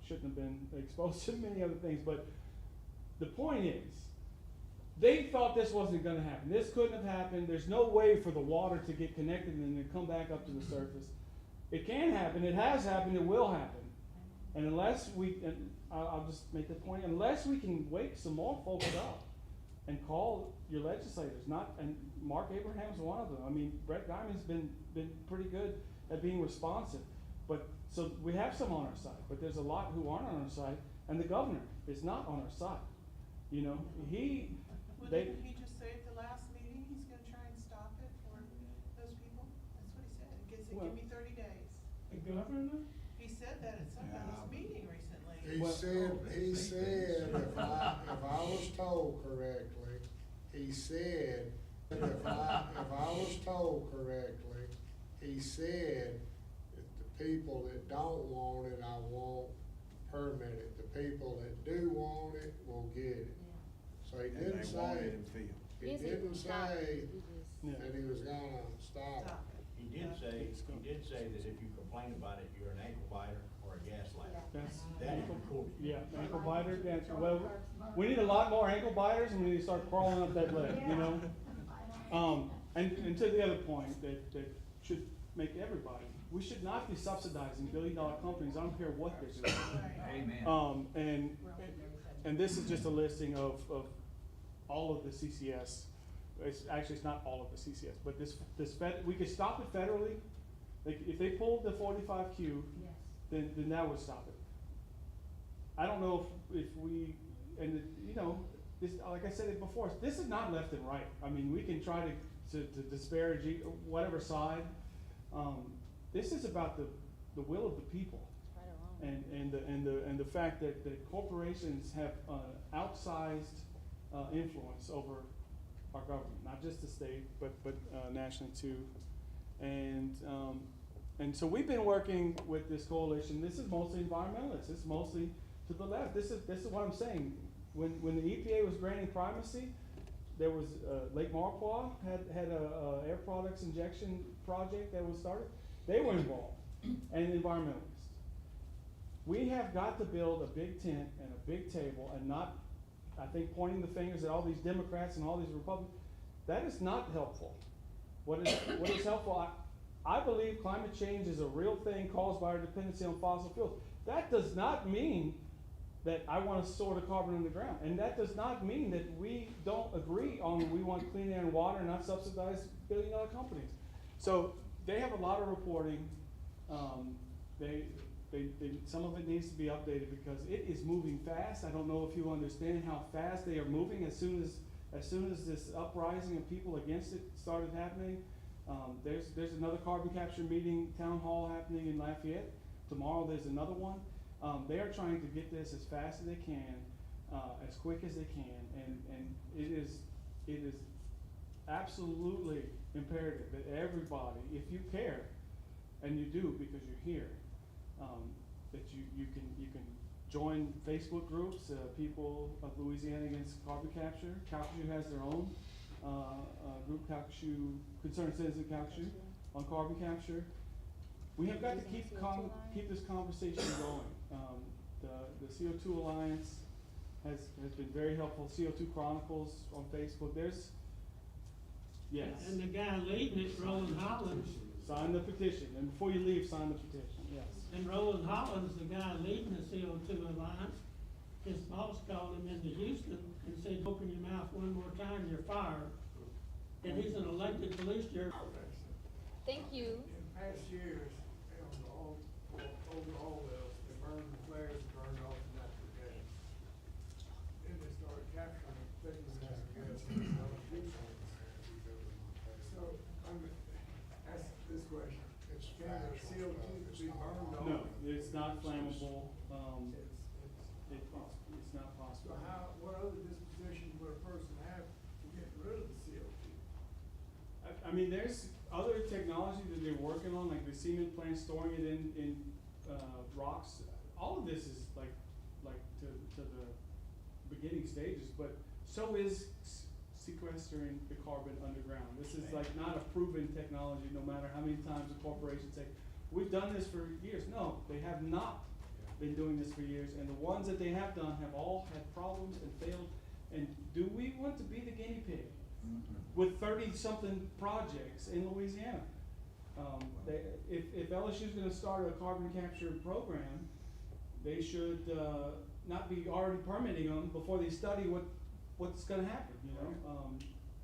shouldn't have been exposed to many other things, but the point is, they thought this wasn't gonna happen. This couldn't have happened. There's no way for the water to get connected and then come back up to the surface. It can happen, it has happened, it will happen. And unless we, and I'll just make the point, unless we can wake some more folks up and call your legislators, and Mark Abraham's one of them. I mean, Brett Diamond's been pretty good at being responsive. But, so we have some on our side, but there's a lot who aren't on our side, and the governor is not on our side. You know, Well, didn't he just say at the last meeting, he's gonna try and stop it for those people? That's what he said. He said, give me 30 days. The governor? He said that at somebody's meeting recently. He said, if I was told correctly, he said, if I was told correctly, he said that the people that don't want it, I won't permit it. The people that do want it will get it. So he didn't And they say, want it in field. he didn't say that he was gonna stop Stop it. it. He did say that if you complain about it, you're an ankle biter or a gaslighter. That's, That is recorded. yeah, ankle biter, that's, well, we need a lot more ankle biters and we need to start crawling up that leg, you know? And to the other point, that should make everybody, we should not be subsidizing billion-dollar companies, I don't care what they're doing. Amen. And this is just a listing of all of the CCS. It's not all of the CCS, but we could stop it federally. If they pulled the 45Q, then that would stop it. I don't know if we, you know, this, like I said it before, this is not left and right. I mean, we can try to disparage whatever side. This is about the will of the people. And the fact that corporations have outsized influence over our government, not just the state, but nationally too. And so we've been working with this coalition. This is mostly environmentalists. It's mostly to the left. This is what I'm saying. When the EPA was granting primacy, there was Lake Marquardt had a air products injection project that was started. They were involved, and environmentalists. We have got to build a big tent and a big table and not, I think, pointing the fingers at all these Democrats and all these Republicans. That is not helpful. What is helpful, I believe climate change is a real thing caused by our dependency on fossil fuels. That does not mean that I want to store the carbon in the ground. And that does not mean that we don't agree on we want clean air and water and not subsidize billion-dollar companies. So they have a lot of reporting. Some of it needs to be updated because it is moving fast. I don't know if you understand how fast they are moving. As soon as this uprising of people against it started happening, there's another carbon capture meeting, town hall happening in Lafayette. Tomorrow there's another one. They are trying to get this as fast as they can, as quick as they can, and it is absolutely imperative that everybody, if you care, and you do because you're here, that you can join Facebook groups, people of Louisiana Against Carbon Capture. Calcasieu has their own group, Calcasieu, Concerned Citizen Calcasieu, on carbon capture. We have got to keep this conversation going. The CO2 Alliance has been very helpful. CO2 Chronicles on Facebook. Yes. And the guy leading it, Roland Hollins. Sign the petition, and before you leave, sign the petition, yes. And Roland Hollins, the guy leading the CO2 Alliance, his boss called him into Houston and said, open your mouth one more time, you're fired. And he's an elected police sheriff. Thank you. In past years, overall, they burned the flares, burned off the natural gas. Then they started capturing things in natural gas and selling fuel on there. So, ask this question. Can the CO2 be burned off? No, it's not flammable. It's not So possible. what other disposition would a person have to get rid of the CO2? I mean, there's other technology that they're working on, like the cement plant storing it in rocks. All of this is like to the beginning stages, but so is sequestering the carbon underground. This is like not a proven technology, no matter how many times the corporations say, we've done this for years. No, they have not been doing this for years, and the ones that they have done have all had problems and failed. And do we want to be the guinea pig with 30-something projects in Louisiana? If LSU's gonna start a carbon capture program, they should, not be already permitting them before they study what's gonna happen, you know?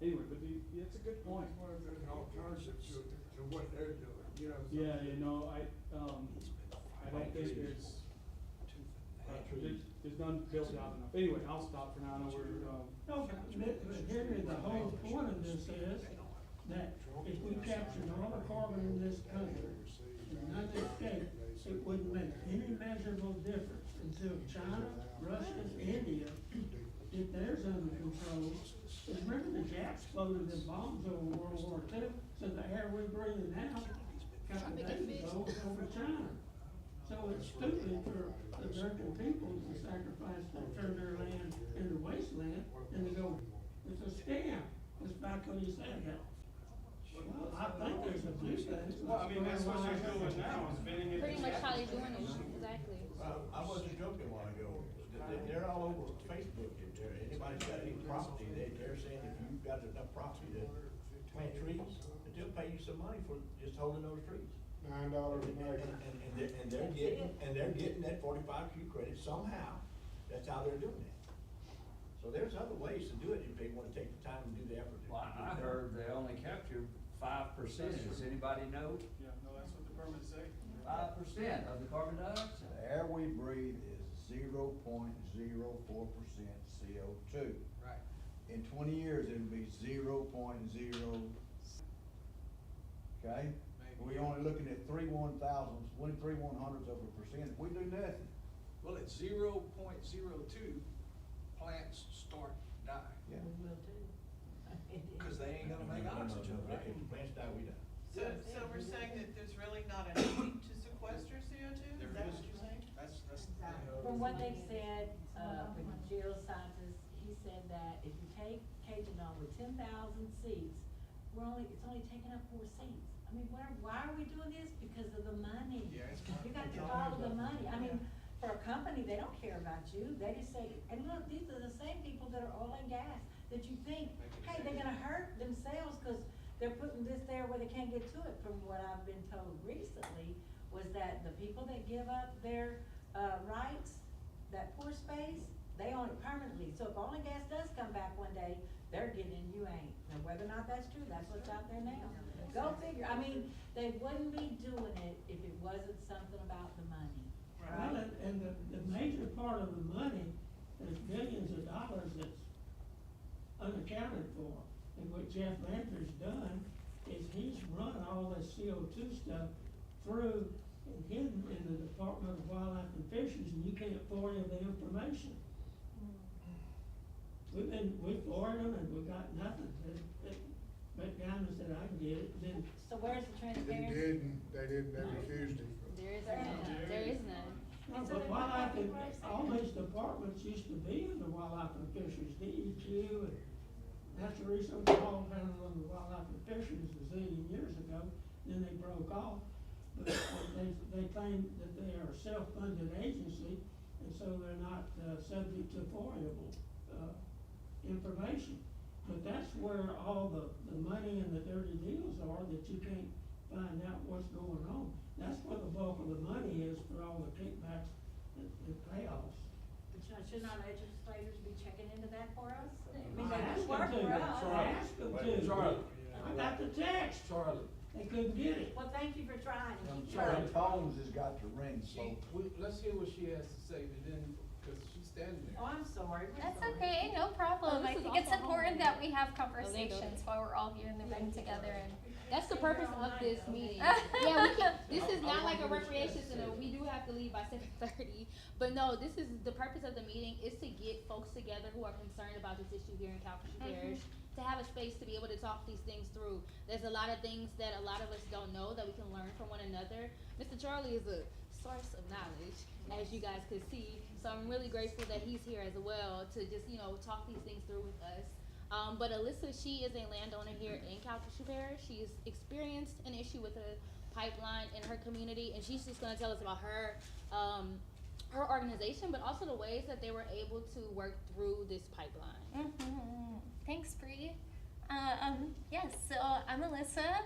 Anyway, but it's a good point. Well, there's an alternative to what they're doing, you know. Yeah, you know, I don't think there's none built out enough. Anyway, I'll stop for now, I know we're, No, but Henry, the whole point of this is that if we captured all the carbon in this country, in the United States, it wouldn't make any measurable difference until China, Russia, and India get theirs under control. Because remember, the Japs exploded the bombs over World War II, so the air we're breathing now, a couple of days ago, was over China. So it's stupid for the American people to sacrifice, to turn their land into wasteland, and to go, it's a scam. It's back what you said. Well, I think there's a few things. well, I mean, that's what they're doing now, is bidding it. Pretty much how they're doing it, exactly. I wasn't joking a while ago. They're all over Facebook. If anybody's got any property, they're saying if you've got enough property to plant trees, that they'll pay you some money for just holding those trees. $9 a acre. And they're getting that 45Q credit somehow. That's how they're doing it. So there's other ways to do it if they wanna take the time and do the effort. Well, I heard they only capture 5%. Does anybody know? Yeah, no, that's what the permits say. 5% of the carbon dioxide. The air we breathe is 0.04% CO2. Right. In 20 years, it'll be 0.0. Okay? We're only looking at 3/1,000s, 3/100ths of a percent. If we do nothing, Well, at 0.02, plants start dying, yeah. We will too. cause they ain't gonna make oxygen, If right? the plants die, we die. So we're saying that there's really not a need to sequester CO2? Is that what you're saying? That's. From what they've said, with the geoscientist, he said that if you take Cajun with 10,000 seats, it's only taking up 4 seats. I mean, why are we doing this? Because of the money. Yeah, it's You got to follow the money. I mean, for a company, they don't care about you. They just say, and look, these are the same people that are oil and gas, that you think, hey, they're gonna hurt themselves because they're putting this there where they can't get to it. From what I've been told recently, was that the people that give up their, rights, that poor space, they own it permanently. So if oil and gas does come back one day, they're getting, you ain't. Now, whether or not that's true, that's what's out there now. Go figure. I mean, they wouldn't be doing it if it wasn't something about the money. Well, and the major part of the money, there's billions of dollars that's unaccounted for. And what Jeff Lanter's done is he's run all this CO2 stuff through and hidden in the Department of Wildlife and Fisheries, and you can't FOIA the information. We've FOIA'd them and we got nothing. McDonald said, I can get it, then. So where's the They transparency? didn't, they accused him. There is none, there is none. No, but wildlife, all these departments used to be in the Wildlife and Fisheries, DEQ and Natural Resources, all handled under Wildlife and Fisheries a zillion years ago, then they broke off. But they claim that they are a self-funded agency, and so they're not, subject to FOIA-able, information. But that's where all the money and the dirty deals are, that you can't find out what's going on. That's where the bulk of the money is for all the kickbacks and payoffs. But should our legislators be checking into that for us? I mean, I they asked work them to, for us. I asked them to. Charlie. I got the text, Charlie. they couldn't get it. Well, thank you for trying. Keep Charlie trying. Combs has got to ring, so. Let's hear what she has to say, but then, cause she's standing there. Oh, I'm sorry. We're That's sorry. okay, no problem. Oh, I this is think it's also important home. that we have Oh, there you go. conversations while we're all here in the room together and. That's the purpose of this meeting. Yeah, we can, this is not like a recreation center, we do have to leave by 7:30. But no, this is, the purpose of the meeting is to get folks together who are concerned about this issue here in Calcasieu Parish, to have a space to be able to talk these things through. There's a lot of things that a lot of us don't know that we can learn from one another. Mr. Charlie is a source of knowledge, as you guys could see. So I'm really grateful that he's here as well to just, talk these things through with us. But Alyssa, she is a landowner here in Calcasieu Parish. She's experienced an issue with a pipeline in her community, and she's just gonna tell us about her her organization, but also the ways that they were able to work through this pipeline. Thanks, Bree. Yes, so I'm Alyssa.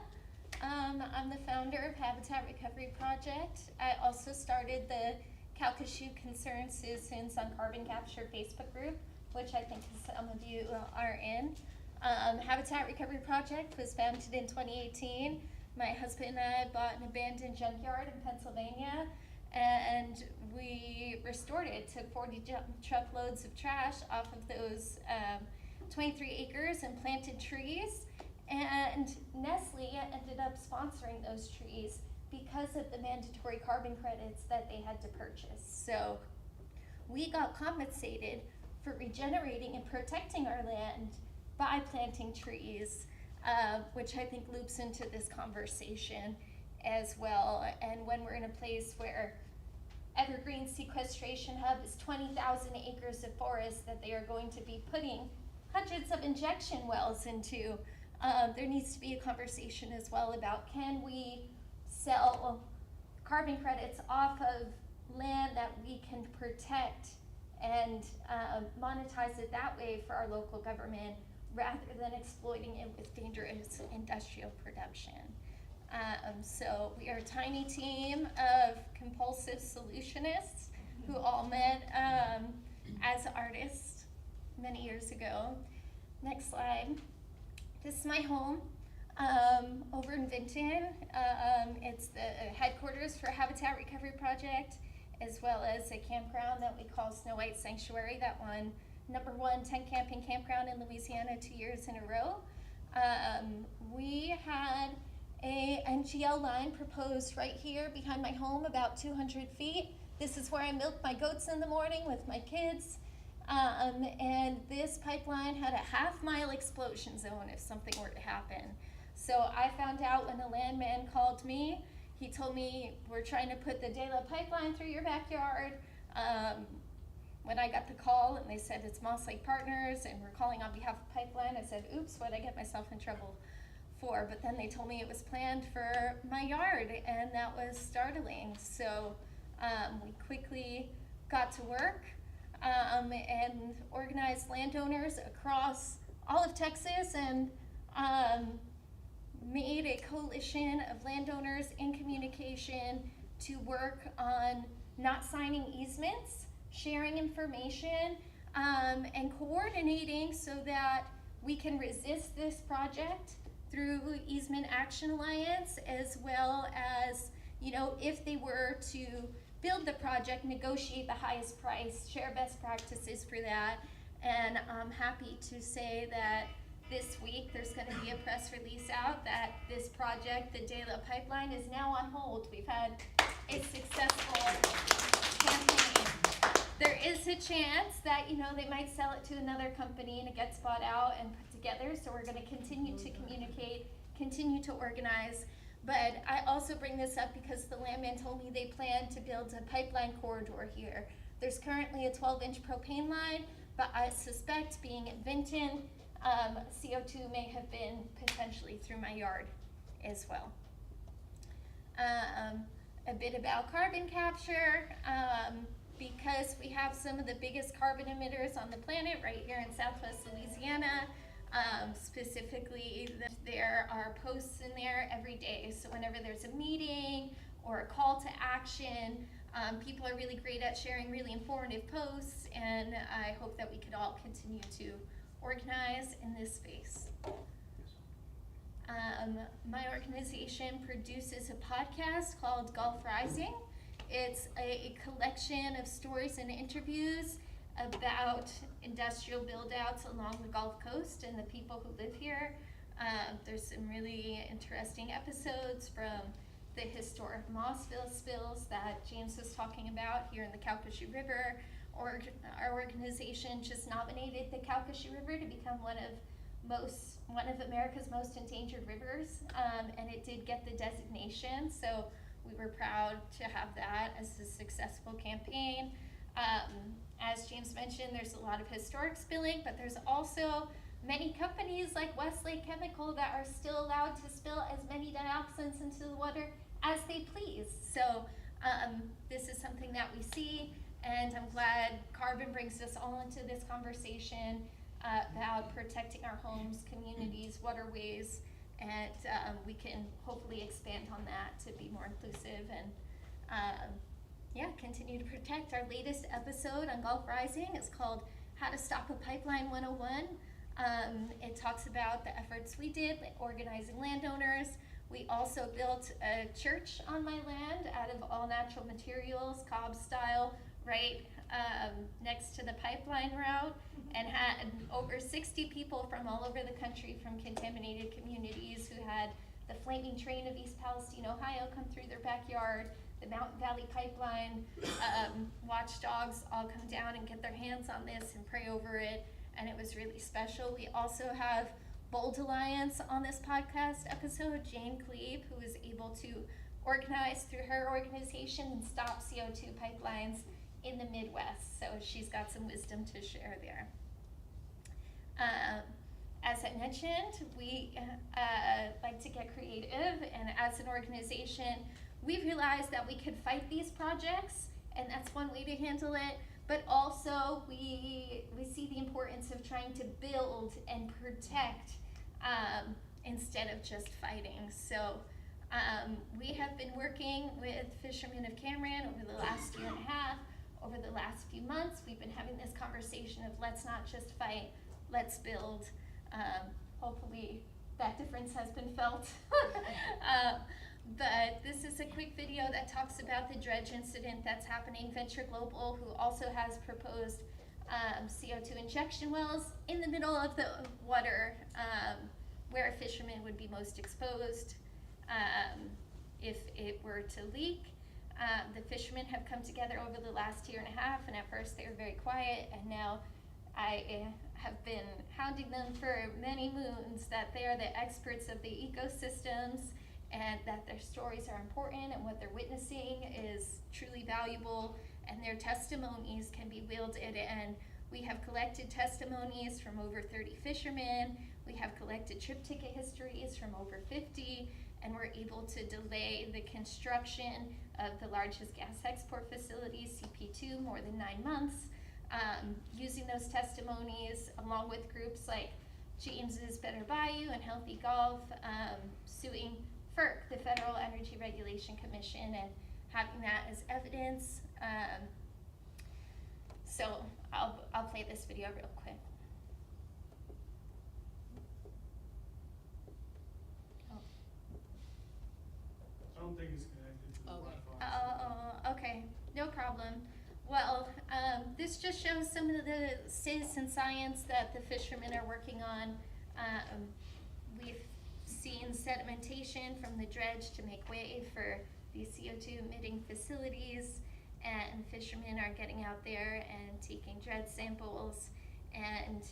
I'm the founder of Habitat Recovery Project. I also started the Calcasieu Concerned Citizens on Carbon Capture Facebook group, which I think some of you are in. Habitat Recovery Project was founded in 2018. My husband and I bought an abandoned junkyard in Pennsylvania, and we restored it, took 40 truckloads of trash off of those 23 acres and planted trees. And Nestle ended up sponsoring those trees because of the mandatory carbon credits that they had to purchase. So we got compensated for regenerating and protecting our land by planting trees, which I think loops into this conversation as well. And when we're in a place where Evergreen Sequestration Hub is 20,000 acres of forest that they are going to be putting hundreds of injection wells into, there needs to be a conversation as well about, can we sell carbon credits off of land that we can protect and monetize it that way for our local government, rather than exploiting it with dangerous industrial production. So we are a tiny team of compulsive solutionists who all met as artists many years ago. Next slide. This is my home over in Vinton. It's the headquarters for Habitat Recovery Project, as well as a campground that we call Snow White Sanctuary that won #1 tent camping campground in Louisiana 2 years in a row. We had a NGL line proposed right here behind my home, about 200 feet. This is where I milk my goats in the morning with my kids. And this pipeline had a half-mile explosion zone if something were to happen. So I found out when the landman called me. He told me, we're trying to put the De La pipeline through your backyard. When I got the call and they said it's Moss Lake Partners and we're calling on behalf of Pipeline, I said, oops, what'd I get myself in trouble for? But then they told me it was planned for my yard, and that was startling. So we quickly got to work and organized landowners across all of Texas and made a coalition of landowners in communication to work on not signing easements, sharing information, and coordinating so that we can resist this project through Easement Action Alliance, as well as, you know, if they were to build the project, negotiate the highest price, share best practices for that. And I'm happy to say that this week there's going to be a press release out that this project, the De La pipeline, is now on hold. We've had a successful campaign. There is a chance that, you know, they might sell it to another company and it gets bought out and put together. So we're going to continue to communicate, continue to organize. But I also bring this up because the landman told me they plan to build a pipeline corridor here. There's currently a 12-inch propane line, but I suspect, being in Vinton, CO2 may have been potentially through my yard as well. A bit about carbon capture. Because we have some of the biggest carbon emitters on the planet right here in Southwest Louisiana. Specifically, there are posts in there every day. So whenever there's a meeting or a call to action, people are really great at sharing really informative posts, and I hope that we could all continue to organize in this space. My organization produces a podcast called Gulf Rising. It's a collection of stories and interviews about industrial build-outs along the Gulf Coast and the people who live here. There's some really interesting episodes from the historic Mossville spills that James was talking about here in the Calcasieu River. Our organization just nominated the Calcasieu River to become one of America's most endangered rivers, and it did get the designation. So we were proud to have that as a successful campaign. As James mentioned, there's a lot of historic spilling, but there's also many companies like Westlake Chemical that are still allowed to spill as many dioxins into the water as they please. So This is something that we see, and I'm glad Carbon brings us all into this conversation about protecting our homes, communities, waterways, and we can hopefully expand on that to be more inclusive and continue to protect. Our latest episode on Gulf Rising is called How to Stop a Pipeline 101. It talks about the efforts we did, like organizing landowners. We also built a church on my land out of all natural materials, Cobb style, right next to the pipeline route, and had over 60 people from all over the country from contaminated communities who had the flaming train of East Palestine, Ohio come through their backyard, the Mountain Valley Pipeline watchdogs all come down and get their hands on this and pray over it, and it was really special. We also have Bold Alliance on this podcast episode, Jane Cleve, who was able to organize through her organization and stop CO2 pipelines in the Midwest. So she's got some wisdom to share there. As I mentioned, we like to get creative, and as an organization, we realized that we could fight these projects, and that's one way to handle it, but also we see the importance of trying to build and protect instead of just fighting. So we have been working with Fishermen of Cameron over the last year and a half. Over the last few months, we've been having this conversation of let's not just fight, let's build. Hopefully that difference has been felt. But this is a quick video that talks about the dredge incident that's happening. Venture Global, who also has proposed CO2 injection wells in the middle of the water where fishermen would be most exposed if it were to leak. The fishermen have come together over the last year and a half, and at first they were very quiet, and now I have been hounding them for many moons that they are the experts of the ecosystems and that their stories are important and what they're witnessing is truly valuable, and their testimonies can be wielded. And we have collected testimonies from over 30 fishermen. We have collected trip ticket histories from over 50, and we're able to delay the construction of the largest gas export facility, CP2, more than 9 months, using those testimonies along with groups like James's Better Bayou and Healthy Gulf, suing FERC, the Federal Energy Regulation Commission, and having that as evidence. So I'll play this video real quick. I don't think it's connected to the Wi-Fi. Okay, no problem. Well, this just shows some of the citizen science that the fishermen are working on. We've seen sedimentation from the dredge to make way for these CO2 emitting facilities, and fishermen are getting out there and taking dredge samples and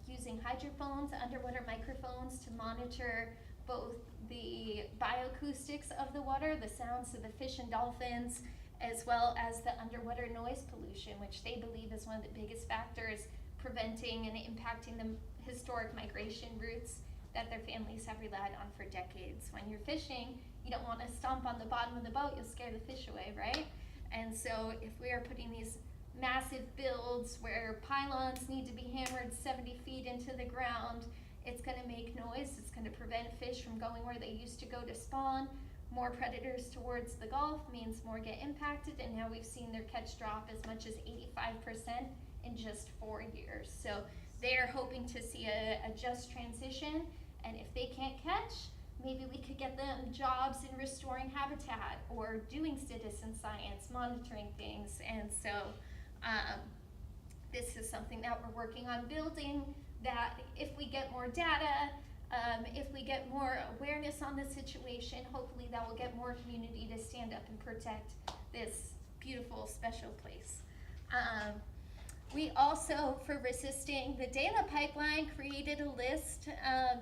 using hydrophones, underwater microphones, to monitor both the bioacoustics of the water, the sounds of the fish and dolphins, as well as the underwater noise pollution, which they believe is one of the biggest factors preventing and impacting the historic migration routes that their families have relied on for decades. When you're fishing, you don't want to stomp on the bottom of the boat, you'll scare the fish away, right? And so if we are putting these massive builds where pylons need to be hammered 70 feet into the ground, it's going to make noise, it's going to prevent fish from going where they used to go to spawn. More predators towards the Gulf means more get impacted, and now we've seen their catch drop as much as 85% in just 4 years. So they're hoping to see a just transition, and if they can't catch, maybe we could get them jobs in restoring habitat or doing citizen science, monitoring things. And so this is something that we're working on building, that if we get more data, if we get more awareness on the situation, hopefully that will get more community to stand up and protect this beautiful, special place. We also, for resisting the Dela pipeline, created a list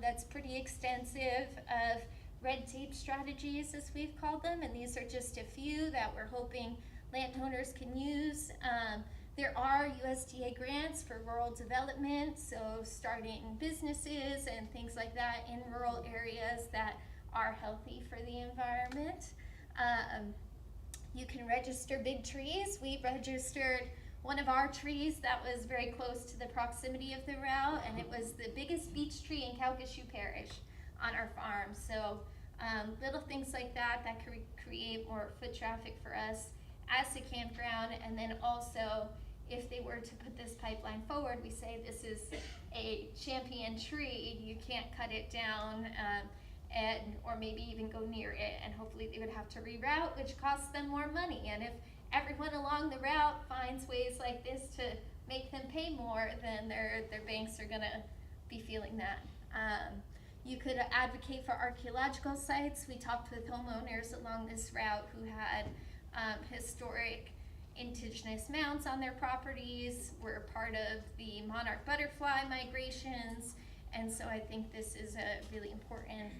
that's pretty extensive of red tape strategies, as we've called them, and these are just a few that we're hoping landowners can use. There are USDA grants for rural development, so starting businesses and things like that in rural areas that are healthy for the environment. You can register big trees. We registered one of our trees that was very close to the proximity of the route, and it was the biggest beech tree in Calcasieu Parish on our farm. So little things like that could create more foot traffic for us as a campground. And then also, if they were to put this pipeline forward, we say this is a champion tree, you can't cut it down, or maybe even go near it, and hopefully they would have to reroute, which costs them more money. And if everyone along the route finds ways like this to make them pay more, then their banks are gonna be feeling that. You could advocate for archaeological sites. We talked with homeowners along this route who had historic indigenous mounds on their properties, were part of the monarch butterfly migrations, and so I think this is a really important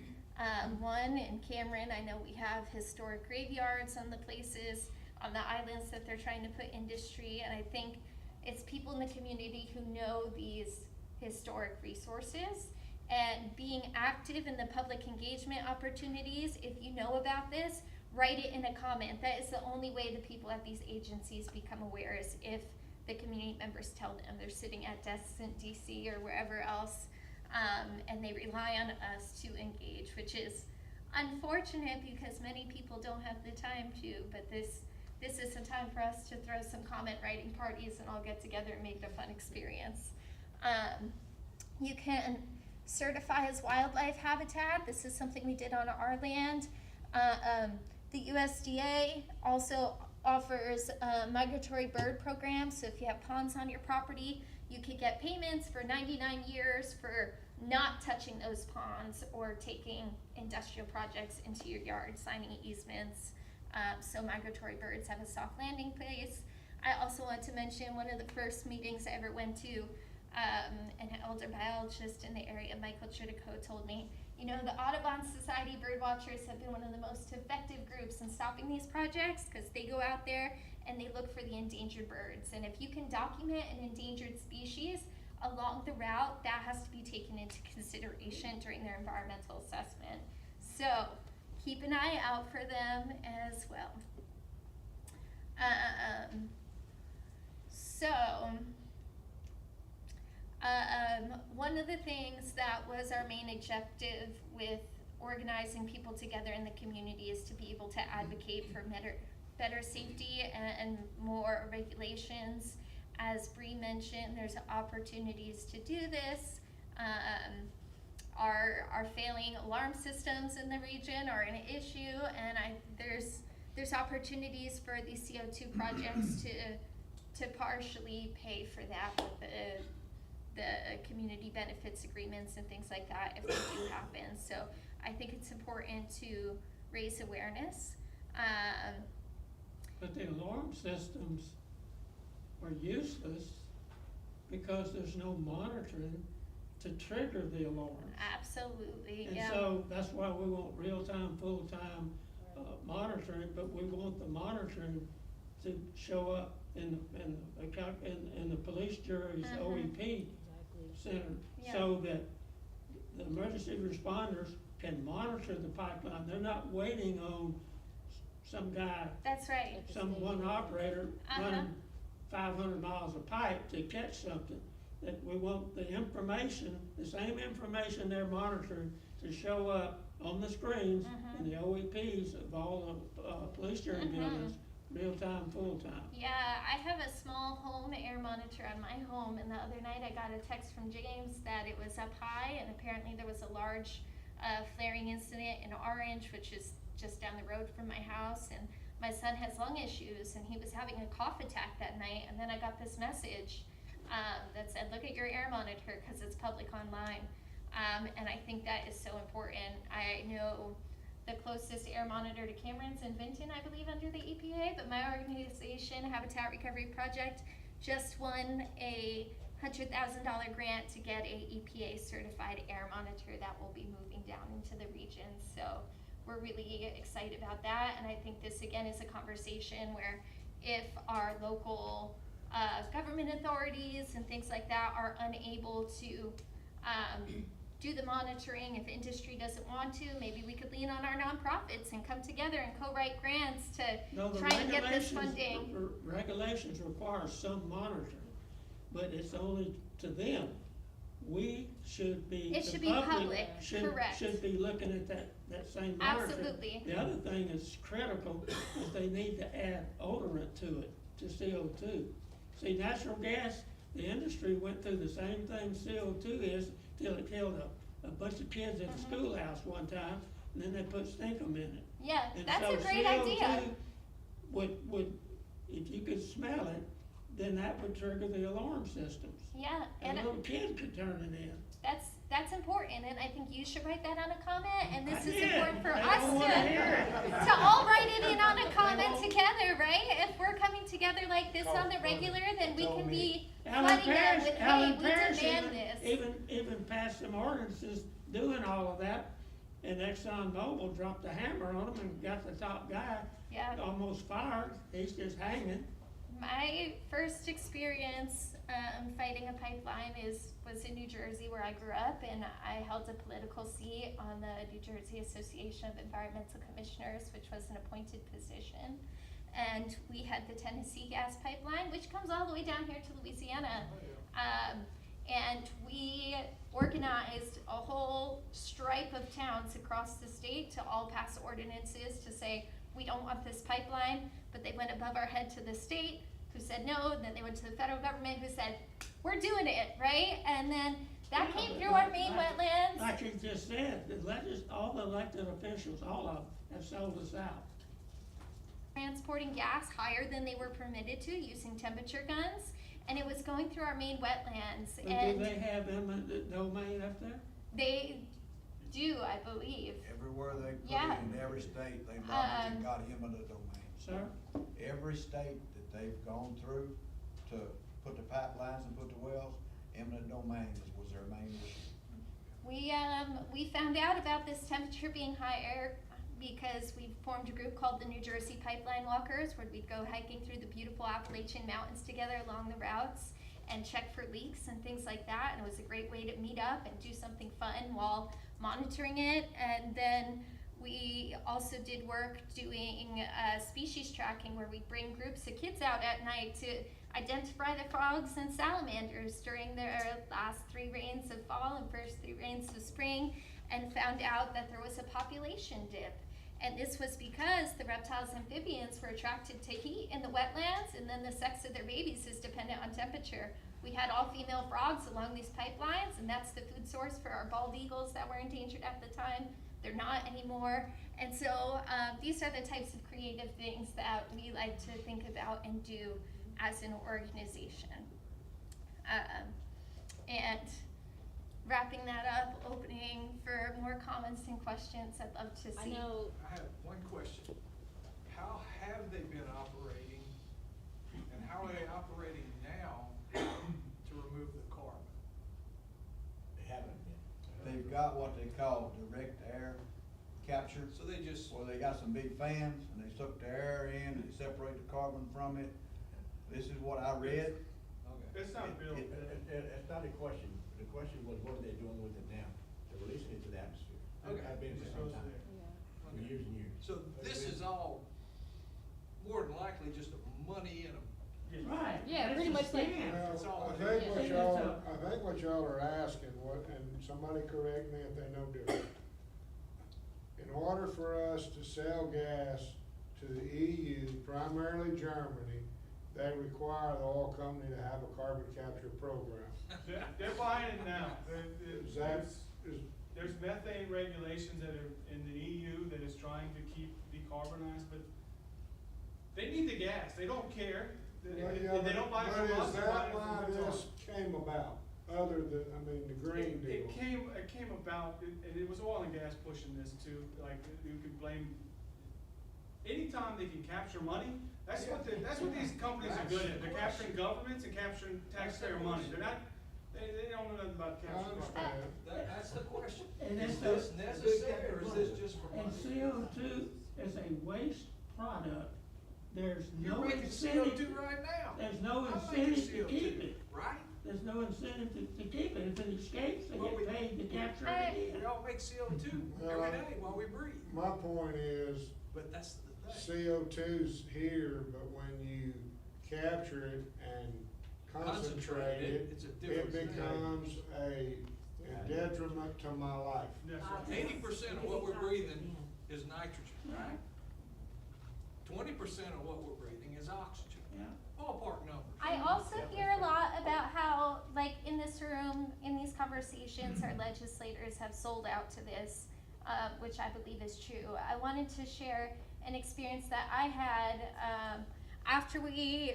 one. In Cameron, I know we have historic graveyards on the places, on the islands that they're trying to put industry, and I think it's people in the community who know these historic resources, and being active in the public engagement opportunities. If you know about this, write it in a comment. That is the only way the people at these agencies become aware, is if the community members tell them. They're sitting at desks in DC or wherever else, and they rely on us to engage, which is unfortunate because many people don't have the time to, but this is a time for us to throw some comment writing parties and all get together and make it a fun experience. You can certify as wildlife habitat. This is something we did on our land. The USDA also offers migratory bird programs. So if you have ponds on your property, you could get payments for 99 years for not touching those ponds or taking industrial projects into your yard, signing easements. So migratory birds have a soft landing place. I also want to mention one of the first meetings I ever went to, an elder biologist in the area, Michael Tridico, told me, you know, the Audubon Society bird watchers have been one of the most effective groups in stopping these projects because they go out there and they look for the endangered birds. And if you can document an endangered species along the route, that has to be taken into consideration during their environmental assessment. So keep an eye out for them as well. One of the things that was our main objective with organizing people together in the community is to be able to advocate for better safety and more regulations. As Bree mentioned, there's opportunities to do this. Our failing alarm systems in the region are an issue, and there's opportunities for these CO2 projects to partially pay for that with the community benefits agreements and things like that if they do happen. So I think it's important to raise awareness. But the alarm systems are useless because there's no monitoring to trigger the alarms. Absolutely, And yeah. so that's why we want real-time, full-time monitoring, but we want the monitoring to show up in the police jury's OEP center, Yeah. so that the emergency responders can monitor the pipeline. They're not waiting on some guy, That's right. one operator running 500 miles of pipe to catch something. That we want the information, the same information they're monitoring, to show up on the screens in the OEPs of all the police jury buildings, real-time, full-time. Yeah, I have a small home air monitor on my home, and the other night I got a text from James that it was up high, and apparently there was a large flaring incident in Orange, which is just down the road from my house, and my son has lung issues, and he was having a cough attack that night, and then I got this message that said, look at your air monitor, because it's public online, and I think that is so important. I know the closest air monitor to Cameron's in Vinton, I believe, under the EPA, but my organization, Habitat Recovery Project, just won a $100,000 grant to get a EPA certified air monitor that will be moving down into the region. So we're really excited about that, and I think this again is a conversation where if our local government authorities and things like that are unable to do the monitoring. If industry doesn't want to, maybe we could lean on our nonprofits and come together and co-write grants to No, the try and get this regulations- funding. Regulations require some monitoring, but it's only to them. We should be. It the should be public, correct. Should be looking at that same monitoring. Absolutely. The other thing that's critical is they need to add odorant to it, to CO2. See, natural gas, the industry went through the same thing CO2 is till it killed a bunch of kids at the schoolhouse one time, and then they put stinkum in it. Yeah, And that's so a great CO2 idea. would, if you could smell it, then that would trigger the alarm systems. Yeah, And and little kids could turn it in. that's important, and I think you should write that on a comment, and this I is did. important for They us don't wanna hear it. to all write it in on a comment together, right? If we're coming together like this Call on the for it. regular, then we Tell can me. be Alan flooding them Parrish, with, hey, Alan we Parrish demand this. even passed some ordinances doing all of that, and ExxonMobil dropped the hammer on them and got the top guy Yeah. almost fired. He's just hanging. My first experience fighting a pipeline was in New Jersey, where I grew up, and I held a political seat on the New Jersey Association of Environmental Commissioners, which was an appointed position. And we had the Tennessee gas pipeline, which comes all the way down here to Louisiana. And we organized a whole stripe of towns across the state to all pass ordinances to say, we don't want this pipeline, but they went above our head to the state, who said no, and then they went to the federal government, who said, we're doing it, right? And then that came through our main wetlands. Like you just said, all the elected officials, all of them, have sold us out. Transporting gas higher than they were permitted to, using temperature guns, and it was going through our main wetlands. But And do they have eminent domain up there? they do, I believe. Everywhere they put Yeah. it, in every state, they lobbied and got eminent domain. Sir? Every state that they've gone through to put the pipelines and put the wells, eminent domain was their main issue. We found out about this temperature being higher because we formed a group called the New Jersey Pipeline Walkers, where we'd go hiking through the beautiful Appalachian Mountains together along the routes and check for leaks and things like that. And it was a great way to meet up and do something fun while monitoring it. And then we also did work doing species tracking, where we bring groups of kids out at night to identify the frogs and salamanders during their last 3 rains of fall and first 3 rains of spring, and found out that there was a population dip. And this was because the reptiles and amphibians were attracted to heat in the wetlands, and then the sex of their babies is dependent on temperature. We had all-female frogs along these pipelines, and that's the food source for our bald eagles that were endangered at the time. They're not anymore. And so these are the types of creative things that we like to think about and do as an organization. And wrapping that up, opening for more comments and questions, I'd love to see. I know, I have one question. How have they been operating, and how are they operating now to remove the carbon? They haven't been. They've got what they call direct air capture. So they just, Well, they got some big fans, and they suck the air in, and they separate the carbon from it. This is what I read. okay. It's not built. That's not a question. The question was, what are they doing with it now? They're releasing it to the atmosphere. Okay. I've been for It some goes time, there. for years and years. So this is all more than likely just a money and a, Right. Yeah, That's pretty a much like- scam. That's all I it think is. what Yeah. y'all, I think what y'all are asking, and somebody correct me if they know different. In order for us to sell gas to the EU, primarily Germany, they require the oil company to have a carbon capture program. They're buying it now. Is that, There's methane regulations that are in the EU that is trying to keep decarbonized, but they need the gas, they don't care. They don't buy it from us, But they is buy that it why from the this came about, other than, I mean, the green deal? It came about, and it was oil and gas pushing this too, like, you could blame, anytime they can capture money, that's what these companies are good at, they're capturing governments and capturing taxpayer money, they're not, they don't know nothing about I capturing. understand. that's the question. And Is it's this a- necessary, or is this just for And money? CO2 is a waste product. There's You're no making incentive. CO2 right now. There's no I'm making incentive to keep CO2, it. right? there's no incentive to keep it. If it escapes, they Well, get paid to capture it We again. all make CO2 every day while we breathe, My point is, but that's the thing. CO2's here, but when you capture it and concentrate it, It's a it different thing. becomes a detriment to my life. That's right. 80% of what we're breathing is nitrogen. Right, 20% of what we're breathing is oxygen. yeah. Ballpark numbers. I also hear a lot about how, like, in this room, in these conversations, our legislators have sold out to this, which I believe is true. I wanted to share an experience that I had after we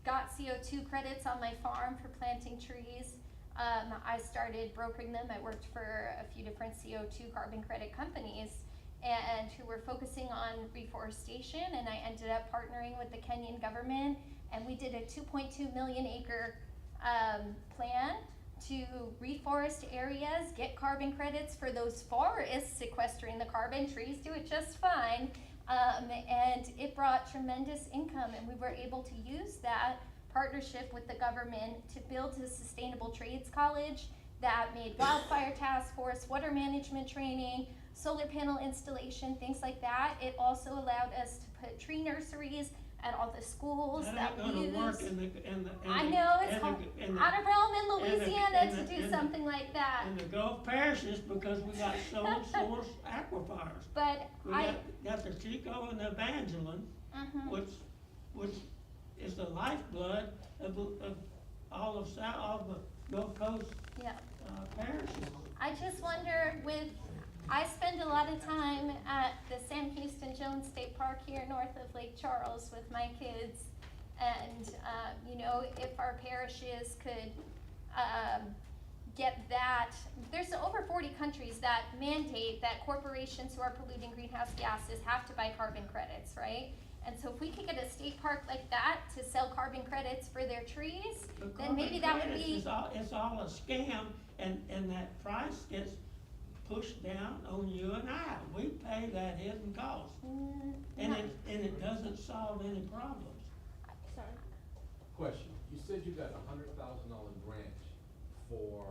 got CO2 credits on my farm for planting trees. I started brokering them. I worked for a few different CO2 carbon credit companies and who were focusing on reforestation, and I ended up partnering with the Kenyan government, and we did a 2.2 million acre plan to reforest areas, get carbon credits for those forests sequestering the carbon. Trees do it just fine, and it brought tremendous income, and we were able to use that partnership with the government to build a sustainable trades college that made wildfire task force, water management training, solar panel installation, things like that. It also allowed us to put tree nurseries at all the schools that we use. That ain't gonna work in the. I know, it's hard, out of realm in Louisiana to do something like that. In the Gulf parishes, because we got sole source aquifers. But We got the Chico and the Evangeline, which is the lifeblood of all of the Gulf Coast yeah. parishes. I just wonder I spend a lot of time at the Sam Houston Jones State Park here north of Lake Charles with my kids, and if our parishes could get that. There's over 40 countries that mandate that corporations who are polluting greenhouse gases have to buy carbon credits, right? And so if we could get a state park like that to sell carbon credits for their trees, then maybe that would be. It's all a scam, and that price gets pushed down on you and I. We pay that hidden cost, and it doesn't solve any problems. Sorry. Question, you said you got $100,000 grant for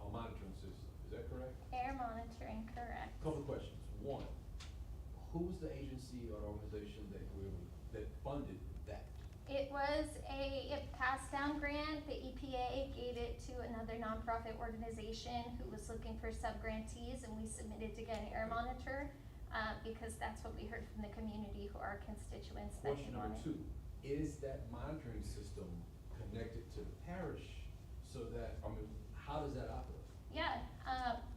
a monitoring system, is that correct? Air monitoring, correct. Couple of questions. One, who's the agency or organization that funded that? It was a passed down grant. The EPA gave it to another nonprofit organization who was looking for sub-grantees, and we submitted to get an air monitor because that's what we heard from the community who are constituents that Question they number wanted. 2, is that monitoring system connected to the parish so that, how does that operate? Yeah,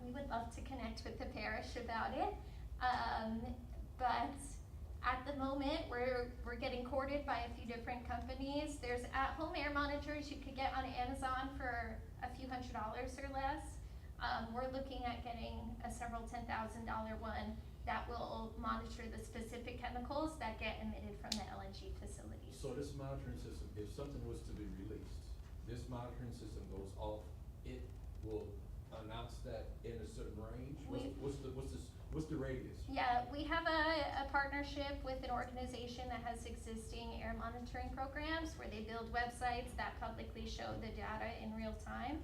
we would love to connect with the parish about it, but at the moment, we're getting courted by a few different companies. There's at-home air monitors you could get on Amazon for a few $100s or less. We're looking at getting a several $10,000 one that will monitor the specific chemicals that get emitted from the LNG facilities. So this monitoring system, if something was to be released, this monitoring system goes off, it will announce that in a certain range? What's the radius? Yeah, we have a partnership with an organization that has existing air monitoring programs where they build websites that publicly show the data in real time.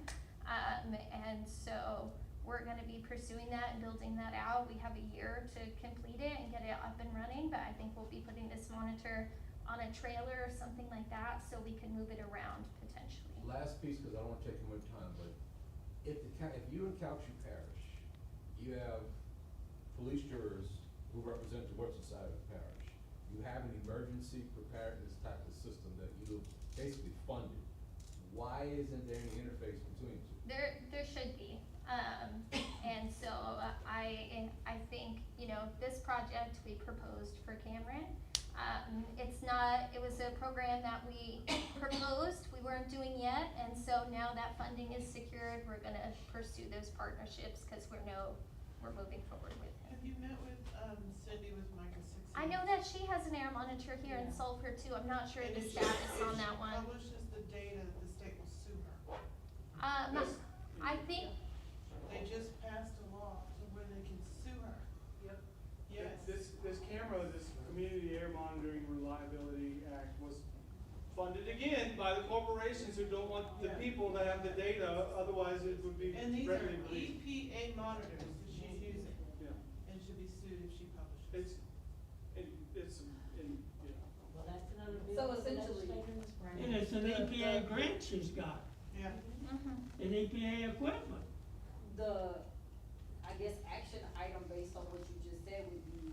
And so we're gonna be pursuing that and building that out. We have a year to complete it and get it up and running, but I think we'll be putting this monitor on a trailer or something like that so we can move it around potentially. Last piece, because I don't want to take too much time, but if you in Calhoun Parish, you have police jurors who represent the western side of the parish, you have an emergency preparedness type of system that you basically funded, why isn't there any interface between the two? There should be, and so I think, this project we proposed for Cameron, it was a program that we proposed, we weren't doing yet, and so now that funding is secured, we're gonna pursue those partnerships, cause we're moving forward with it. Have you met with, Cindy with Micah 6? I know that she has an air monitor here in Sulphur too, I'm not sure And the if status she on that one. publishes the data, the state will sue her. I think, They just passed a law to where they can sue her. Yep. Yes. This camera, this Community Air Monitoring Reliability Act was funded again, by the corporations who don't want the people to have the data, otherwise it would be And these are readily released. EPA monitors that she's using, Yeah, and should be sued if she publishes. it's, yeah. Well, that's another So bill for the essentially- legislature in the spring. And it's an EPA grant she's got, Yeah. and EPA equipment. The, I guess, action item based on what you just said would be,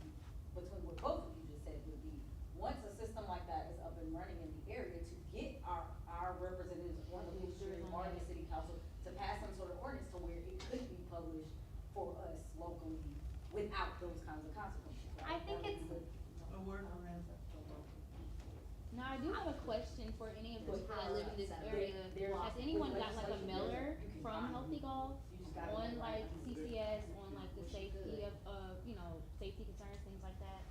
between what both of you just said would be, once a system like that is up and running in the area, to get our representatives on the boosters or the city council to pass some sort of ordinance to where it could be published for us locally without those kinds of consequences, right? I think That would it's- be A word around. Now, I do have a question for any of the people that live in this area. There- Has anyone got like a legislation mailer you can from find. Healthy Golf You just gotta on get like right. CCS, on like the Which you safety could. of, you know, safety concerns, things like that?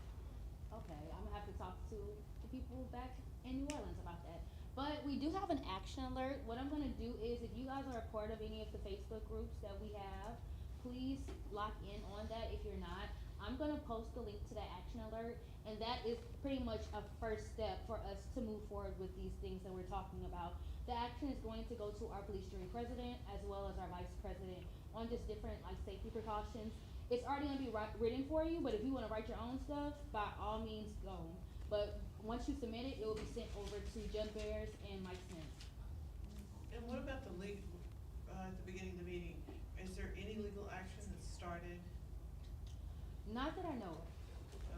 Okay, I'm gonna have to talk to the people back in New Orleans about that. But we do have an action alert. What I'm gonna do is, if you guys are a part of any of the Facebook groups that we have, please lock in on that. If you're not, I'm gonna post the link to that action alert, and that is pretty much a first step for us to move forward with these things that we're talking about. The action is going to go to our police jury president as well as our vice president on just different like safety precautions. It's already gonna be written for you, but if you wanna write your own stuff, by all means go. But once you submit it, it will be sent over to Jud Bears and Mike Smith. And what about the legal, at the beginning of the meeting, is there any legal action that's started? Not that I know of.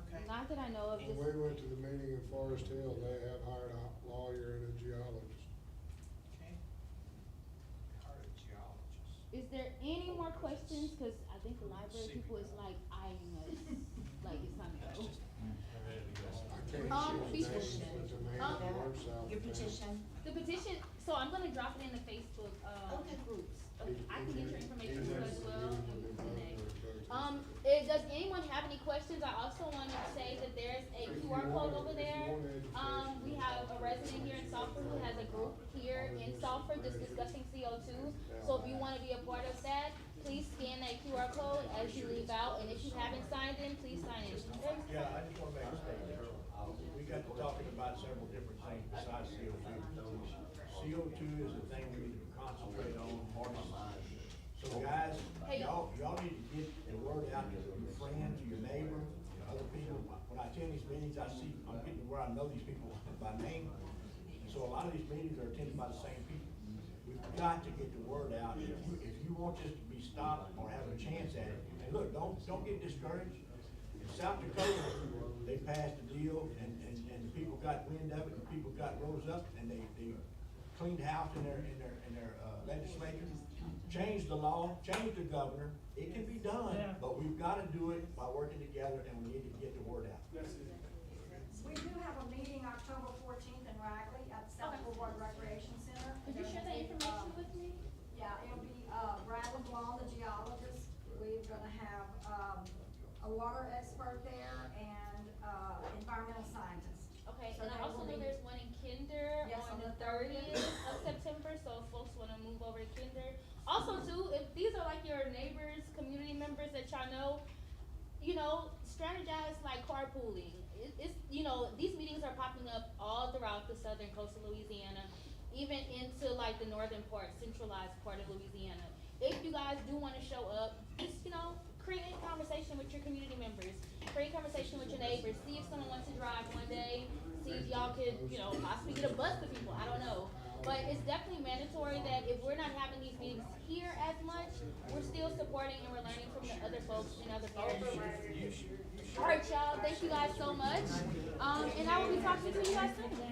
Okay. Not that I know of. When Just we went to the meeting in Forest Hill, they had hired a lawyer and a geologist. Okay. Hired a geologist. Is there any more questions? Cause I think the library people is like eyeing us, like it's time to go. I can't see the petition. names, but the name of the work south. Your petition. The petition, so I'm gonna drop it in the Facebook, groups. I can get your information too as well and connect. Does anyone have any questions? I also wanted to say that there's a QR code over there. We have a resident here in Sulphur who has a group here in Sulphur that's discussing CO2. So if you wanna be a part of that, please scan that QR code as you leave out, and if you haven't signed in, please sign in. Okay? Yeah, I just wanna make a statement. We got to talking about several different things besides CO2. CO2 is the thing we need to concentrate on more. So guys, Hey. y'all need to get the word out to your friends, your neighbors, your other people. When I attend these meetings, I'm getting where I know these people by name. And so a lot of these meetings are attended by the same people. We've got to get the word out. If you want this to be stopped or have a chance at it, and look, don't get discouraged. In South Dakota, they passed a deal and the people got wind of it and people got rose up and they cleaned house in their legislature, changed the law, changed the governor. It can be done, Yeah. but we've gotta do it by working together and we need to get the word out. That's it. We do have a meeting October 14th in Ragley at the South Boulevard Recreation Center. Could you share that information with me? Yeah, it'll be, Bradley Blond, the geologist. We're gonna have, a water expert there and, environmental scientist. Okay, So and I that also will know be- there's one in Kinder Yes, on on the the 30th 30th. of September, so if folks wanna move over to Kinder. Also too, if these are like your neighbors, community members that y'all know, you know, strategize like carpooling. It's, you know, these meetings are popping up all throughout the southern coast of Louisiana, even into like the northern part, centralized part of Louisiana. If you guys do wanna show up, just, you know, create conversation with your community members, create conversation with your neighbors, see if someone wants to drive one day, see if y'all could, you know, possibly get a bus for people, I don't know. But it's definitely mandatory that if we're not having these meetings here as much, we're still supporting and we're learning from the other folks in other areas. Alright, y'all, thank you guys so much. And I will be talking to you guys soon.